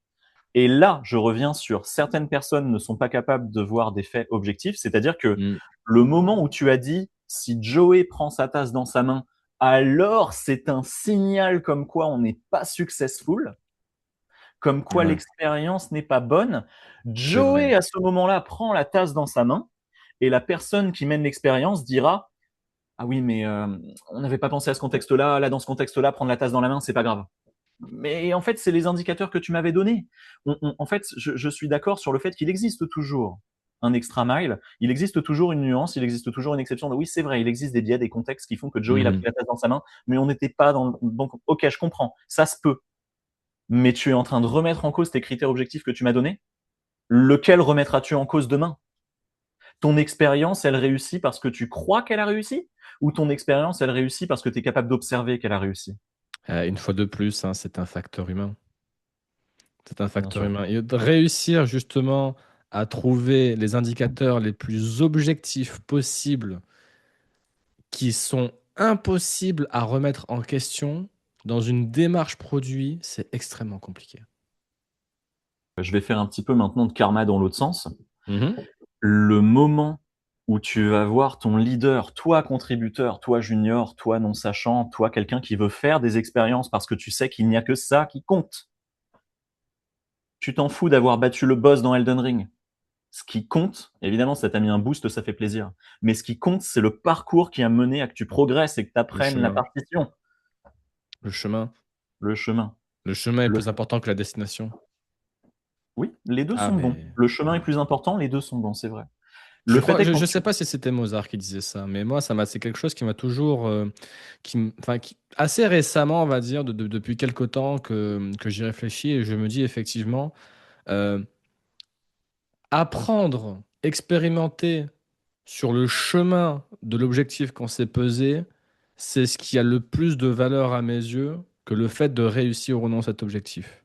Et là, je reviens sur certaines personnes ne sont pas capables de voir des faits objectifs, c'est-à-dire que Mm. le moment où tu as dit si Joey prend sa tasse dans sa main, alors c'est un signal comme quoi on n'est pas successful, comme quoi Ouais. l'expérience n'est pas bonne. C'est vrai. Joey, à ce moment-là, prend la tasse dans sa main et la personne qui mène l'expérience dira ah oui, mais on n'avait pas pensé à ce contexte-là. Là, dans ce contexte-là, prendre la tasse dans la main, c'est pas grave. Mais en fait, c'est les indicateurs que tu m'avais donnés. En fait, je suis d'accord sur le fait qu'il existe toujours un extra mile, il existe toujours une nuance, il existe toujours une exception. Oui, c'est vrai, il existe des biais, des contextes qui font que Joe, il a pris la tasse dans sa main, mais on n'était pas dans. Donc, ok, je comprends, ça se peut. Mais tu es en train de remettre en cause tes critères objectifs que tu m'as donnés. Lequel remettras-tu en cause demain? Ton expérience, elle réussit parce que tu crois qu'elle a réussi? Ou ton expérience, elle réussit parce que tu es capable d'observer qu'elle a réussi? Une fois de plus, hein, c'est un facteur humain. C'est un Bien facteur sûr. humain. Et de réussir justement à trouver les indicateurs les plus objectifs possibles qui sont impossibles à remettre en question dans une démarche produit, c'est extrêmement compliqué. Je vais faire un petit peu maintenant de karma dans l'autre sens. Mhm. Le moment où tu vas voir ton leader, toi contributeur, toi junior, toi non sachant, toi quelqu'un qui veut faire des expériences parce que tu sais qu'il n'y a que ça qui compte. Tu t'en fous d'avoir battu le boss dans Elden Ring. Ce qui compte, évidemment, ça t'a mis un boost, ça fait plaisir. Mais ce qui compte, c'est le parcours qui a mené à que tu progresses et que tu Le apprennes la chemin. partition, Le chemin. le chemin. Le chemin est Le... plus important que la destination. Oui, les deux Ah, sont bons. mais. Le chemin est Ouais. plus important, les deux sont bons, c'est vrai. Je Le fait crois, est que quand je tu... sais pas si c'était Mozart qui disait ça, mais moi, c'est quelque chose qui m'a toujours, assez récemment, on va dire, depuis quelque temps que j'y réfléchis et je me dis effectivement, euh, apprendre, expérimenter sur le chemin de l'objectif qu'on s'est pesé, c'est ce qui a le plus de valeur à mes yeux que le fait de réussir ou non cet objectif.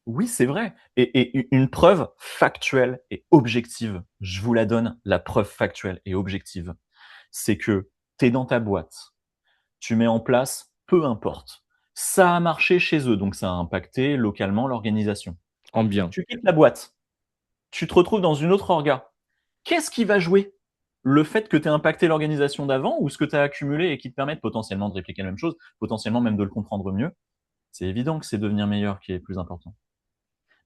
Oui, c'est vrai. Et une preuve factuelle et objective, je vous la donne, la preuve factuelle et objective, c'est que tu es dans ta boîte, tu mets en place, peu importe. Ça a marché chez eux, donc ça a impacté localement l'organisation. En bien. Tu quittes la boîte, tu te retrouves dans une autre orga. Qu'est-ce qui va jouer? Le fait que tu aies impacté l'organisation d'avant ou ce que tu as accumulé et qui te permettent potentiellement de répliquer la même chose, potentiellement même de le comprendre mieux? C'est évident que c'est devenir meilleur qui est plus important.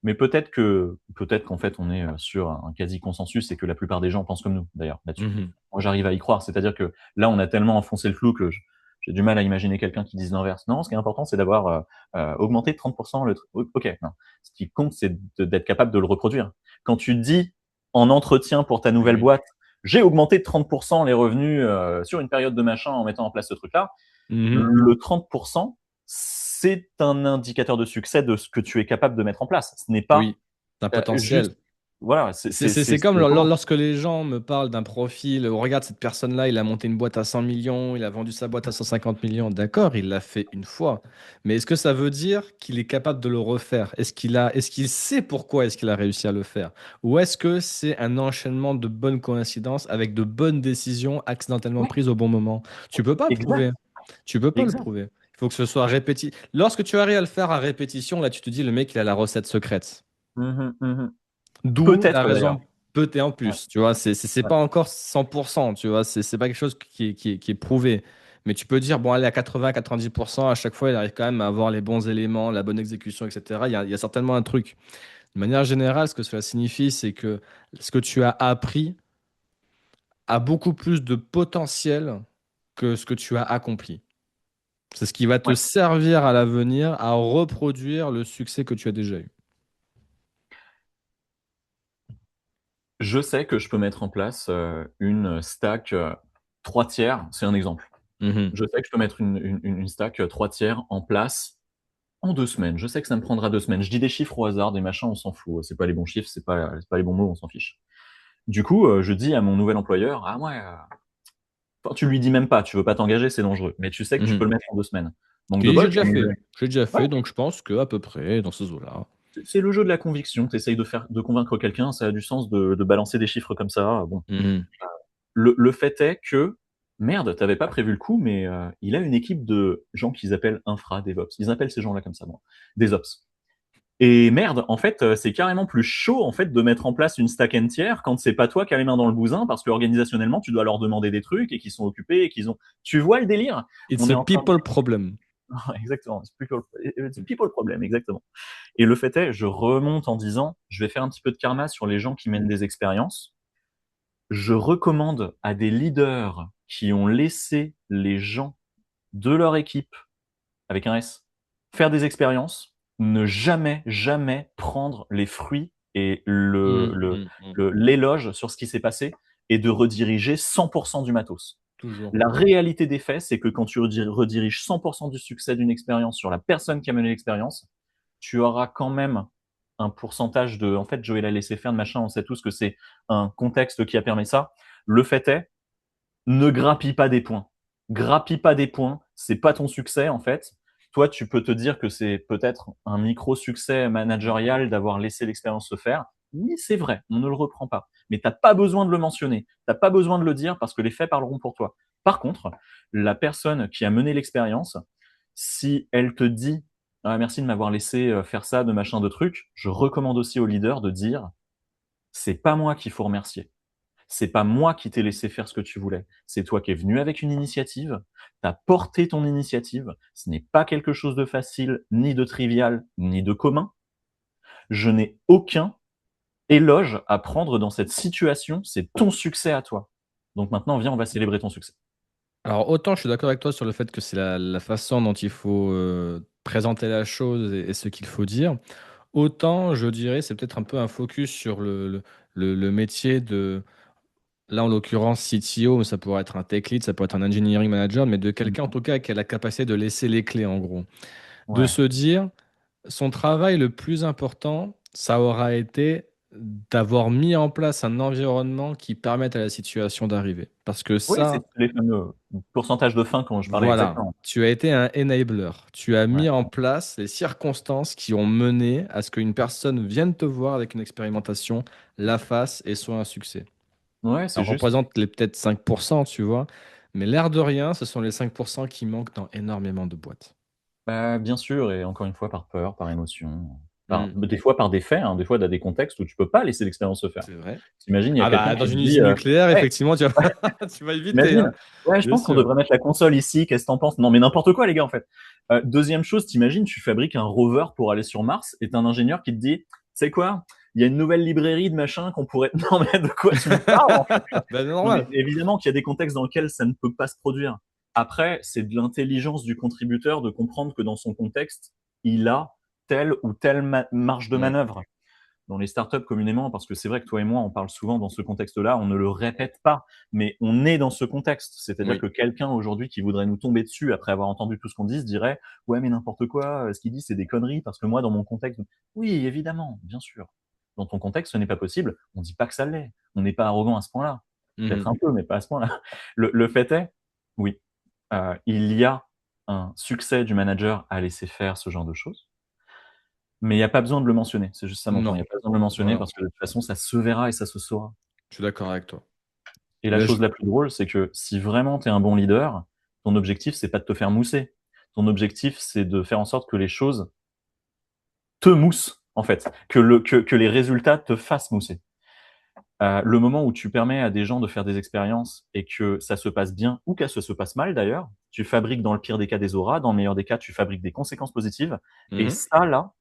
Mais peut-être qu'en fait, on est sur un quasi-consensus et que la plupart des gens pensent comme nous, d'ailleurs, là-dessus. Mhm. Moi, j'arrive à y croire. C'est-à-dire que là, on a tellement enfoncé le clou que j'ai du mal à imaginer quelqu'un qui dise l'inverse. Non, ce qui est important, c'est d'avoir augmenté de 30% le truc. Ok, non. Ce qui compte, c'est d'être capable de le reproduire. Quand tu dis en entretien pour ta nouvelle Oui. boîte, j'ai augmenté de 30% les revenus sur une période de machin en mettant en place ce truc-là, Mhm. le 30%, c'est un indicateur de succès de ce que tu es capable de mettre en place. Ce n'est pas Oui, c'est un juste, potentiel. voilà, C'est c'est comme vraiment. lorsque les gens me parlent d'un profil, oh, regarde cette personne-là, il a monté une boîte à 100 millions, il a vendu sa boîte à 150 millions. D'accord, il l'a fait une fois. Mais est-ce que ça veut dire qu'il est capable de le refaire? Est-ce qu'il sait pourquoi est-ce qu'il a réussi à le faire? Ou est-ce que c'est un enchaînement de bonnes coïncidences avec de bonnes décisions accidentellement Ouais, prises au bon moment? Tu peux pas le exact, prouver. Tu peux pas le exact. prouver. Il faut que ce soit répétitif. Lorsque tu arrives à le faire à répétition, là, tu te dis, le mec, il a la recette secrète. Mhm, mhm. D'où la Peut-être d'ailleurs. raison peut-être en Ouais, plus, tu vois, c'est ouais. pas encore 100%, tu vois, c'est pas quelque chose qui est prouvé. Mais tu peux dire, bon, allez, à 80-90%, à chaque fois, il arrive quand même à avoir les bons éléments, la bonne exécution, etc. Il y a certainement un truc. De manière générale, ce que cela signifie, c'est que ce que tu as appris a beaucoup plus de potentiel que ce que tu as accompli. C'est ce qui va te Ouais. servir à l'avenir à reproduire le succès que tu as déjà eu. Je sais que je peux mettre en place une stack 3 tiers, c'est un exemple. Mhm. Je sais que je peux mettre une stack 3 tiers en place En 2 semaines. Je sais que ça me prendra 2 semaines. Je dis des chiffres au hasard, des machins, on s'en fout. C'est pas les bons chiffres, c'est pas les bons mots, on s'en fiche. Du coup, je dis à mon nouvel employeur, ah ouais, enfin, tu lui dis même pas, tu veux pas t'engager, c'est dangereux. Mais tu sais que tu peux Mmh. le mettre en 2 semaines. Donc de Oui, bol, j'en ai. j'ai déjà Ouais, fait, donc je pense qu'à peu près dans ces eaux-là. c'est le jeu de la conviction. T'essayes de convaincre quelqu'un, ça a du sens de balancer des chiffres comme ça. Bon, Mmh. le fait est que, merde, t'avais pas prévu le coup, mais il a une équipe de gens qu'ils appellent infra, DevOps. Ils appellent ces gens-là comme ça, bon, des ops. Et merde, en fait, c'est carrément plus chaud en fait de mettre en place une stack entière quand c'est pas toi qui as les mains dans le bousin parce que organisationnellement tu dois leur demander des trucs et qu'ils sont occupés et qu'ils ont. Tu vois le délire? It's On est a en train people problem. exactement, it's people problem, exactement. Et le fait est, je remonte en disant, je vais faire un petit peu de karma sur les gens qui mènent des expériences. Je recommande à des leaders qui ont laissé les gens de leur équipe, avec un S, faire des expériences, ne jamais, jamais prendre les fruits et Mmh, mmh, mmh. l'éloge sur ce qui s'est passé et de rediriger 100% du matos. Toujours. La réalité des faits, c'est que quand tu rediriges 100% du succès d'une expérience sur la personne qui a mené l'expérience, tu auras quand même un pourcentage de, en fait, Joël a laissé faire de machin, on sait tous que c'est un contexte qui a permis ça. Le fait est, ne grappille pas des points. Grappille pas des points, c'est pas ton succès en fait. Toi, tu peux te dire que c'est peut-être un micro-succès managérial d'avoir laissé l'expérience se faire. Oui, c'est vrai, on ne le reprend pas. Mais t'as pas besoin de le mentionner, t'as pas besoin de le dire parce que les faits parleront pour toi. Par contre, la personne qui a mené l'expérience, si elle te dit ah, merci de m'avoir laissé faire ça, de machin, de trucs, je recommande aussi au leader de dire c'est pas moi qu'il faut remercier. C'est pas moi qui t'ai laissé faire ce que tu voulais. C'est toi qui es venu avec une initiative. T'as porté ton initiative. Ce n'est pas quelque chose de facile, ni de trivial, ni de commun. Je n'ai aucun éloge à prendre dans cette situation. C'est ton succès à toi. Donc maintenant, viens, on va célébrer ton succès. Alors autant je suis d'accord avec toi sur le fait que c'est la façon dont il faut, présenter la chose et ce qu'il faut dire. Autant je dirais c'est peut-être un peu un focus sur le métier de là en l'occurrence CTO, mais ça pourrait être un tech lead, ça pourrait être un engineering manager, mais de quelqu'un en Mhm. tout cas qui a la capacité de laisser les clés en gros. De Ouais. se dire son travail le plus important, ça aura été d'avoir mis en place un environnement qui permette à la situation d'arriver. Parce que Oui, c'est ça, les fameux pourcentages de fin quand je parlais voilà, exactement. tu as été un enabler. Tu as Ouais. mis en place les circonstances qui ont mené à ce qu'une personne vienne te voir avec une expérimentation, la fasse et soit un succès. Ouais, Ça c'est juste. représente les peut-être 5%, tu vois. Mais l'air de rien, ce sont les 5% qui manquent dans énormément de boîtes. Bah, bien sûr, et encore une fois, par peur, par émotion, Hmm, des fois par des faits, hein, des fois, tu as des contextes où tu peux pas laisser l'expérience se faire. c'est vrai. T'imagines, il y a Ah quelqu'un bah, dans qui te une dit, usine nucléaire, ouais, effectivement, tu vas, ouais, tu vas éviter, t'imagines, hein. ouais, je Bien pense qu'on sûr. devrait mettre la console ici, qu'est-ce que t'en penses? Non, mais n'importe quoi, les gars, en fait. Deuxième chose, t'imagines, tu fabriques un rover pour aller sur Mars et t'as un ingénieur qui te dit, tu sais quoi, il y a une nouvelle librairie de machin qu'on pourrait, non, mais de quoi tu me parles, en fait? Bah, c'est Non, mais normal. évidemment qu'il y a des contextes dans lesquels ça ne peut pas se produire. Après, c'est de l'intelligence du contributeur de comprendre que dans son contexte, il a telle ou telle marge de Mm. manœuvre. Dans les startups communément, parce que c'est vrai que toi et moi, on parle souvent dans ce contexte-là, on ne le répète pas, mais on est dans ce contexte. C'est-à-dire Oui. que quelqu'un aujourd'hui qui voudrait nous tomber dessus après avoir entendu tout ce qu'on dit se dirait, ouais, mais n'importe quoi, ce qu'il dit, c'est des conneries, parce que moi, dans mon contexte, oui, évidemment, bien sûr. Dans ton contexte, ce n'est pas possible. On dit pas que ça l'est. On n'est pas arrogant à ce point-là. Peut-être Mhm. un peu, mais pas à ce point-là. Le fait est, oui, il y a un succès du manager à laisser faire ce genre de choses. Mais il n'y a pas besoin de le mentionner. C'est juste ça mon point. Il Non. n'y a pas besoin de le mentionner Voilà. parce que de toute façon, ça se verra et ça se saura. Je suis d'accord avec toi. Et la Mais je- chose la plus drôle, c'est que si vraiment tu es un bon leader, ton objectif, c'est pas de te faire mousser. Ton objectif, c'est de faire en sorte que les choses te moussent, en fait. Que les résultats te fassent mousser. Le moment où tu permets à des gens de faire des expériences et que ça se passe bien ou que ça se passe mal d'ailleurs, tu fabriques dans le pire des cas des auras, dans le meilleur des cas, tu fabriques des conséquences positives. Et Mhm. ça, là,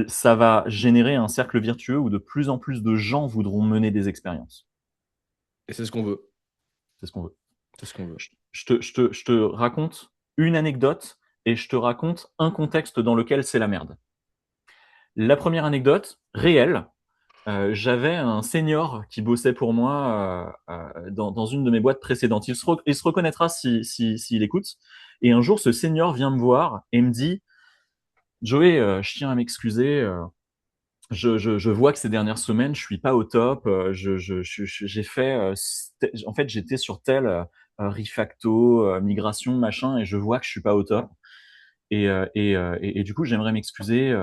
ça va générer un cercle virtueux où de plus en plus de gens voudront mener des expériences. Et c'est ce qu'on veut. C'est ce qu'on veut. C'est ce qu'on veut. Je te raconte une anecdote et je te raconte un contexte dans lequel c'est la merde. La première anecdote, réelle, J'avais un senior qui bossait pour moi dans une de mes boîtes précédentes. Il se reconnaîtra s'il écoute. Et un jour, ce senior vient me voir et me dit, Joey, je tiens à m'excuser. Je vois que ces dernières semaines, je suis pas au top. J'ai fait, en fait, j'étais sur tel refacto, migration, machin, et je vois que je suis pas au top. Et du coup, j'aimerais m'excuser.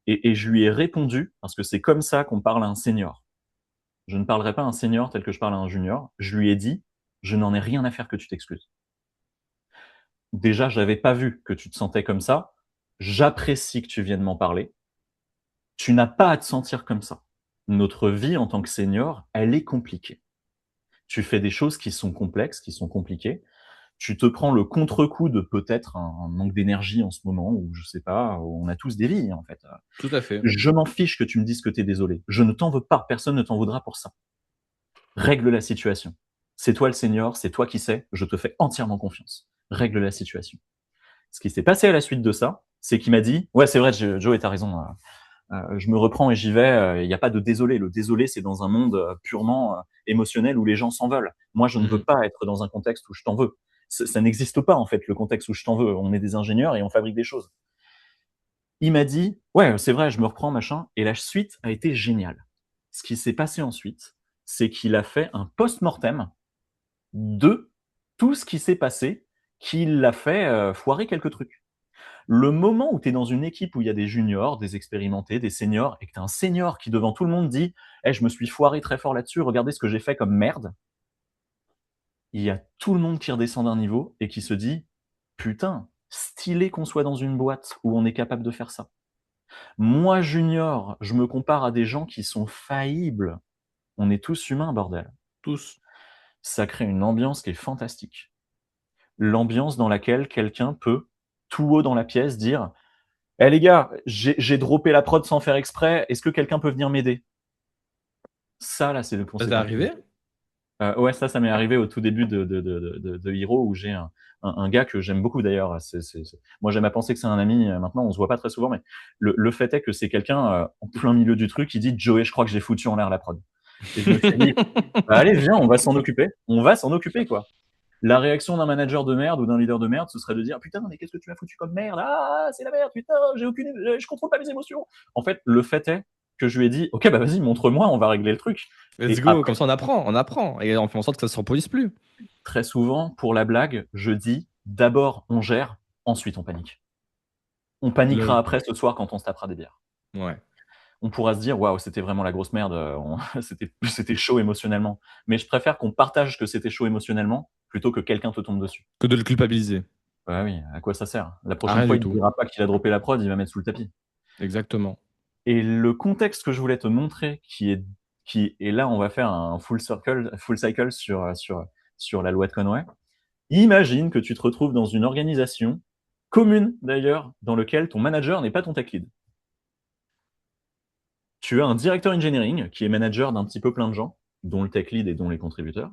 Et je lui ai répondu, parce que c'est comme ça qu'on parle à un senior. Je ne parlerai pas à un senior tel que je parle à un junior. Je lui ai dit, je n'en ai rien à faire que tu t'excuses. Déjà, j'avais pas vu que tu te sentais comme ça. J'apprécie que tu viennes m'en parler. Tu n'as pas à te sentir comme ça. Notre vie en tant que senior, elle est compliquée. Tu fais des choses qui sont complexes, qui sont compliquées. Tu te prends le contre-coup de peut-être un manque d'énergie en ce moment, ou je sais pas, on a tous des vies en fait. Tout à fait. Je m'en fiche que tu me dises que tu es désolé. Je ne t'en veux pas, personne ne t'en voudra pour ça. Règle la situation. C'est toi le senior, c'est toi qui sais, je te fais entièrement confiance. Règle la situation. Ce qui s'est passé à la suite de ça, c'est qu'il m'a dit, ouais, c'est vrai, Joe, t'as raison, je me reprends et j'y vais, il n'y a pas de désolé. Le désolé, c'est dans un monde purement émotionnel où les gens s'en veulent. Moi, je ne veux Mhm. pas être dans un contexte où je t'en veux. Ça n'existe pas, en fait, le contexte où je t'en veux. On est des ingénieurs et on fabrique des choses. Il m'a dit, ouais, c'est vrai, je me reprends, machin. Et la suite a été géniale. Ce qui s'est passé ensuite, c'est qu'il a fait un post-mortem de tout ce qui s'est passé, qui l'a fait foirer quelques trucs. Le moment où tu es dans une équipe où il y a des juniors, des expérimentés, des seniors, et que tu as un senior qui devant tout le monde dit hey, je me suis foiré très fort là-dessus, regardez ce que j'ai fait comme merde, il y a tout le monde qui redescend d'un niveau et qui se dit putain, stylé qu'on soit dans une boîte où on est capable de faire ça. Moi, junior, je me compare à des gens qui sont faillibles. On est tous humains, bordel. Tous. Ça crée une ambiance qui est fantastique. L'ambiance dans laquelle quelqu'un peut, tout haut dans la pièce, dire eh les gars, j'ai droppé la prod sans faire exprès, est-ce que quelqu'un peut venir m'aider? Ça, là, c'est le Ça t'est conséquent. arrivé? Ouais, ça m'est arrivé au tout début de Hero, où j'ai un gars que j'aime beaucoup d'ailleurs. Moi, j'aime à penser que c'est un ami. Maintenant, on se voit pas très souvent, mais le fait est que c'est quelqu'un en plein milieu du truc qui dit Joey, je crois que j'ai foutu en l'air la prod. Et je me suis dit, bah, allez, viens, on va s'en occuper. On va s'en occuper, quoi. La réaction d'un manager de merde ou d'un leader de merde, ce serait de dire putain, mais qu'est-ce que tu m'as foutu comme merde? Ah, c'est la merde, putain, je contrôle pas mes émotions. En fait, le fait est que je lui ai dit ok, bah vas-y, montre-moi, on va régler le truc. Let's Et go, après, comme ça on apprend, et on fait en sorte que ça se reproduise plus. très souvent, pour la blague, je dis d'abord on gère, ensuite on panique. On paniquera LOL. après ce soir quand on se tapera des bières. Ouais. On pourra se dire waouh, c'était vraiment la grosse merde, c'était chaud émotionnellement. Mais je préfère qu'on partage que c'était chaud émotionnellement plutôt que quelqu'un te tombe dessus. Que de le culpabiliser. Bah oui, à quoi ça sert? La À prochaine rien fois, du il ne tout. dira pas qu'il a droppé la prod, il va mettre sous le tapis. Exactement. Et le contexte que je voulais te montrer, et là, on va faire un full cycle sur la loi de Conway. Imagine que tu te retrouves dans une organisation commune d'ailleurs, dans lequel ton manager n'est pas ton tech lead. Tu as un directeur engineering qui est manager d'un petit peu plein de gens, dont le tech lead et dont les contributeurs.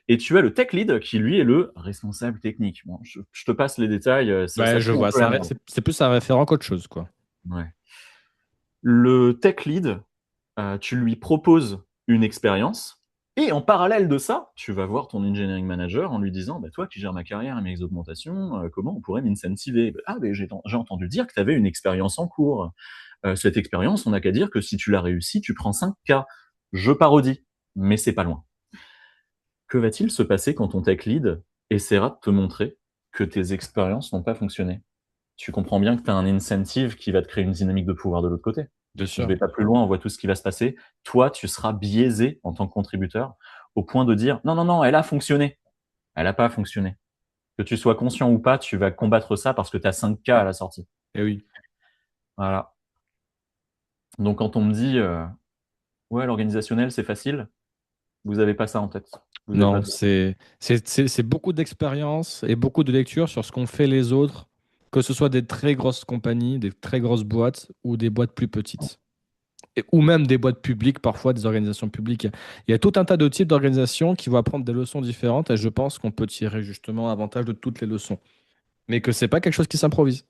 Et tu as le tech lead qui, lui, est le responsable technique. Bon, je te passe les détails, ça Ouais, je fout un vois. peu la merde. C'est plus un référent qu'autre chose, quoi. Ouais. Le tech lead, tu lui proposes une expérience, et en parallèle de ça, tu vas voir ton engineering manager en lui disant bah, toi qui gères ma carrière et mes augmentations, comment on pourrait m'incentiver? Ah, ben, j'ai entendu dire que tu avais une expérience en cours. Cette expérience, on n'a qu'à dire que si tu l'as réussi, tu prends 5K. Je parodie, mais c'est pas loin. Que va-t-il se passer quand ton tech lead essaiera de te montrer que tes expériences n'ont pas fonctionné? Tu comprends bien que tu as un incentive qui va te créer une dynamique de pouvoir de l'autre côté. Bien Je sûr. vais pas plus loin, on voit tout ce qui va se passer. Toi, tu seras biaisé en tant que contributeur au point de dire non, non, non, elle a fonctionné. Elle n'a pas fonctionné. Que tu sois conscient ou pas, tu vas combattre ça parce que tu as 5K à la sortie. Eh oui. Voilà. Donc quand on me dit ouais, l'organisationnel, c'est facile, vous avez pas ça en tête. Vous n'êtes pas Non, sûr. c'est beaucoup d'expérience et beaucoup de lecture sur ce qu'ont fait les autres, que ce soit des très grosses compagnies, des très grosses boîtes ou des boîtes plus petites. Ou même des boîtes publiques, parfois des organisations publiques. Il y a tout un tas de types d'organisations qui vont apprendre des leçons différentes et je pense qu'on peut tirer justement avantage de toutes les leçons. Mais que c'est pas quelque chose qui s'improvise.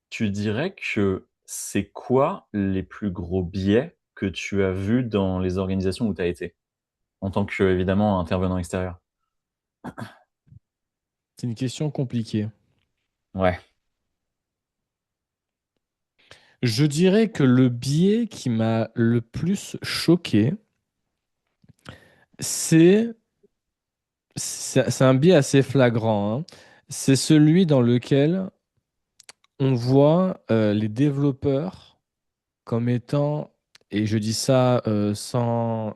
Tu dirais que c'est quoi les plus gros biais que tu as vu dans les organisations où tu as été, en tant que, évidemment, intervenant extérieur? C'est une question compliquée. Ouais. Je dirais que le biais qui m'a le plus choqué, c'est c'est un biais assez flagrant, hein. C'est celui dans lequel on voit les développeurs comme étant, et je dis ça sans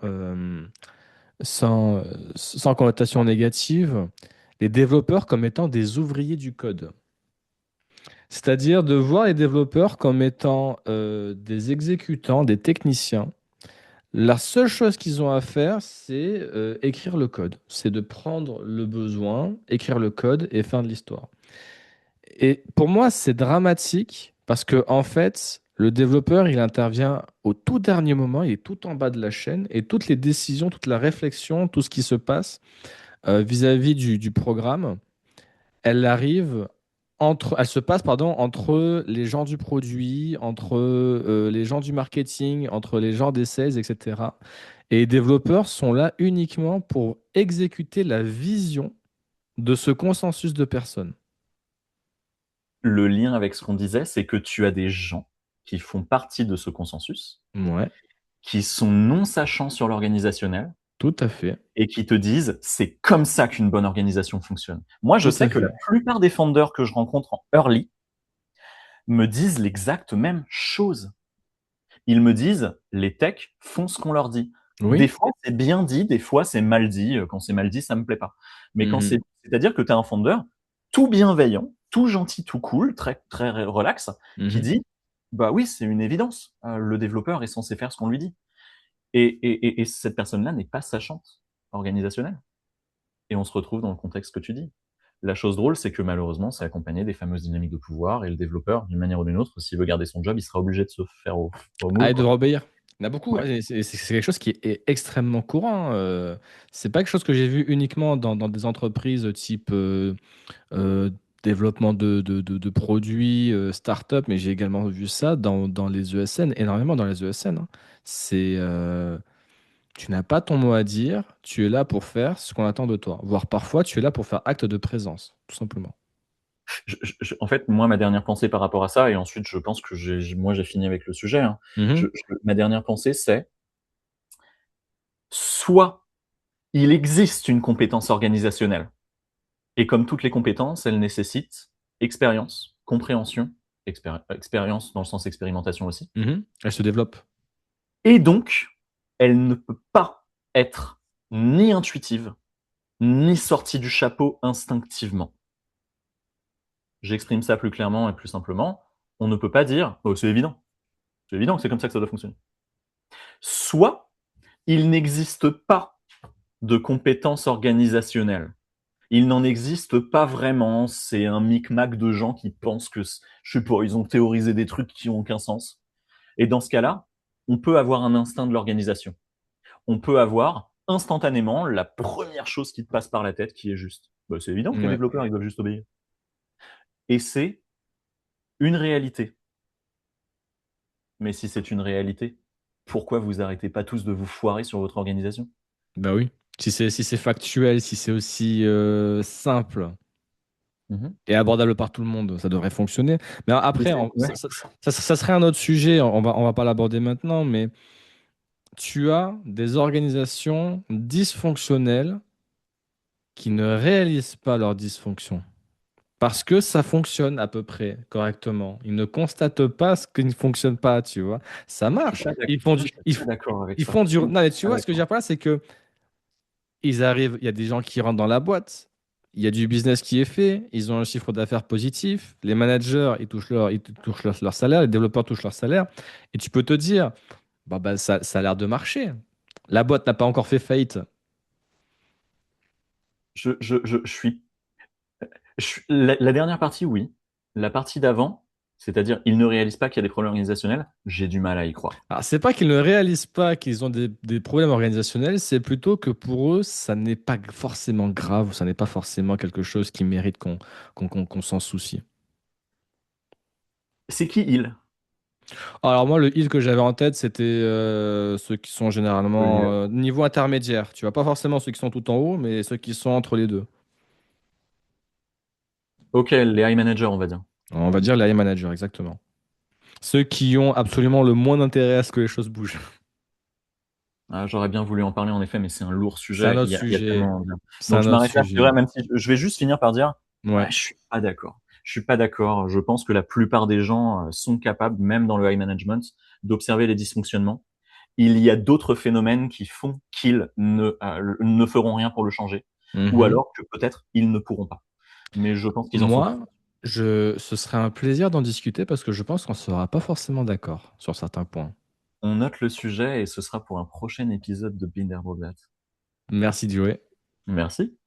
connotation négative, les développeurs comme étant des ouvriers du code. C'est-à-dire de voir les développeurs comme étant des exécutants, des techniciens. La seule chose qu'ils ont à faire, c'est écrire le code. C'est de prendre le besoin, écrire le code et faire de l'histoire. Et pour moi, c'est dramatique parce que, en fait, le développeur, il intervient au tout dernier moment, il est tout en bas de la chaîne et toutes les décisions, toute la réflexion, tout ce qui se passe vis-à-vis du programme, elle se passe, pardon, entre les gens du produit, entre les gens du marketing, entre les gens des sales, etc. Et les développeurs sont là uniquement pour exécuter la vision de ce consensus de personnes. Le lien avec ce qu'on disait, c'est que tu as des gens qui font partie de ce consensus, Ouais, qui sont non sachants sur l'organisationnel tout à fait, et qui te disent c'est comme ça qu'une bonne organisation fonctionne. Moi, je tout sais à que la fait. plupart des founders que je rencontre en early me disent l'exacte même chose. Ils me disent les techs font ce qu'on leur dit. Des Oui. fois, c'est bien dit, des fois, c'est mal dit. Quand c'est mal dit, ça me plaît pas. Mais quand Mhm. c'est-à-dire que tu as un founder tout bienveillant, tout gentil, tout cool, très, très relax, qui Mhm. dit, bah oui, c'est une évidence. Le développeur est censé faire ce qu'on lui dit. Et cette personne-là n'est pas sachante organisationnelle. Et on se retrouve dans le contexte que tu dis. La chose drôle, c'est que malheureusement, c'est accompagné des fameuses dynamiques de pouvoir et le développeur, d'une manière ou d'une autre, s'il veut garder son job, il sera obligé de se faire au Ah, moule, et de quoi. obéir. Il y en a beaucoup, Ouais. hein, et c'est quelque chose qui est extrêmement courant. C'est pas quelque chose que j'ai vu uniquement dans des entreprises type euh, développement de produits, start-up, mais j'ai également vu ça dans les ESN, énormément dans les ESN, hein. C'est, tu n'as pas ton mot à dire, tu es là pour faire ce qu'on attend de toi. Voire parfois, tu es là pour faire acte de présence, tout simplement. En fait, moi, ma dernière pensée par rapport à ça, et ensuite, je pense que moi, j'ai fini avec le sujet, hein. Mhm, Ma dernière pensée, c'est soit il existe une compétence organisationnelle, et comme toutes les compétences, elle nécessite expérience, compréhension, expérience dans le sens expérimentation aussi, mhm. Elle se développe. et donc, elle ne peut pas être ni intuitive, ni sortie du chapeau instinctivement. J'exprime ça plus clairement et plus simplement. On ne peut pas dire, oh, c'est évident. C'est évident que c'est comme ça que ça doit fonctionner. Soit il n'existe pas de compétences organisationnelles. Il n'en existe pas vraiment. C'est un micmac de gens qui pensent que, je sais pas, ils ont théorisé des trucs qui n'ont aucun sens. Et dans ce cas-là, on peut avoir un instinct de l'organisation. On peut avoir instantanément la première chose qui te passe par la tête qui est juste. Bah, c'est évident que les Ouais. développeurs, ils doivent juste obéir. Et c'est une réalité. Mais si c'est une réalité, pourquoi vous arrêtez pas tous de vous foirer sur votre organisation? Bah oui. Si c'est factuel, si c'est aussi simple Mhm. et abordable par tout le monde, ça devrait fonctionner. Mais après, Ouais. ça serait un autre sujet, on va pas l'aborder maintenant, mais tu as des organisations dysfonctionnelles qui ne réalisent pas leur dysfonction. Parce que ça fonctionne à peu près correctement. Ils ne constatent pas ce qui ne fonctionne pas, tu vois. Ça marche. Je suis pas d'accord avec Ils ça. font du... Je Non, suis mais tu pas vois, ce que je veux d'accord. dire par là, c'est que ils arrivent, il y a des gens qui rentrent dans la boîte, il y a du business qui est fait, ils ont un chiffre d'affaires positif, les managers, ils touchent leur salaire, les développeurs touchent leur salaire, et tu peux te dire, bah, ça a l'air de marcher. La boîte n'a pas encore fait faillite. Je suis la dernière partie, oui. La partie d'avant, c'est-à-dire ils ne réalisent pas qu'il y a des problèmes organisationnels, j'ai du mal à y croire. Alors, c'est pas qu'ils ne réalisent pas qu'ils ont des problèmes organisationnels, c'est plutôt que pour eux, ça n'est pas forcément grave, ou ça n'est pas forcément quelque chose qui mérite qu'on s'en soucie. C'est qui ils? Alors moi, le heal que j'avais en tête, c'était ceux qui sont généralement Les- niveau intermédiaire. Tu vois, pas forcément ceux qui sont tout en haut, mais ceux qui sont entre les deux. Ok, les high managers, on va dire. On va dire les high managers, exactement. Ceux qui ont absolument le moins d'intérêt à ce que les choses bougent. Ah, j'aurais bien voulu en parler en effet, mais c'est un lourd C'est un sujet. autre Il y a sujet. tellement. C'est Donc un je autre m'arrête là, je sujet. dirais, même si je vais juste finir par dire, ouais, Ouais. je suis pas d'accord. Je suis pas d'accord. Je pense que la plupart des gens sont capables, même dans le high management, d'observer les dysfonctionnements. Il y a d'autres phénomènes qui font qu'ils ne feront rien pour le changer, ou Mhm. alors que peut-être ils ne pourront pas. Mais je pense qu'ils en sont Moi, capables. ce serait un plaisir d'en discuter parce que je pense qu'on ne sera pas forcément d'accord sur certains points. On note le sujet et ce sera pour un prochain épisode de Binder That. Merci, Joey. Merci.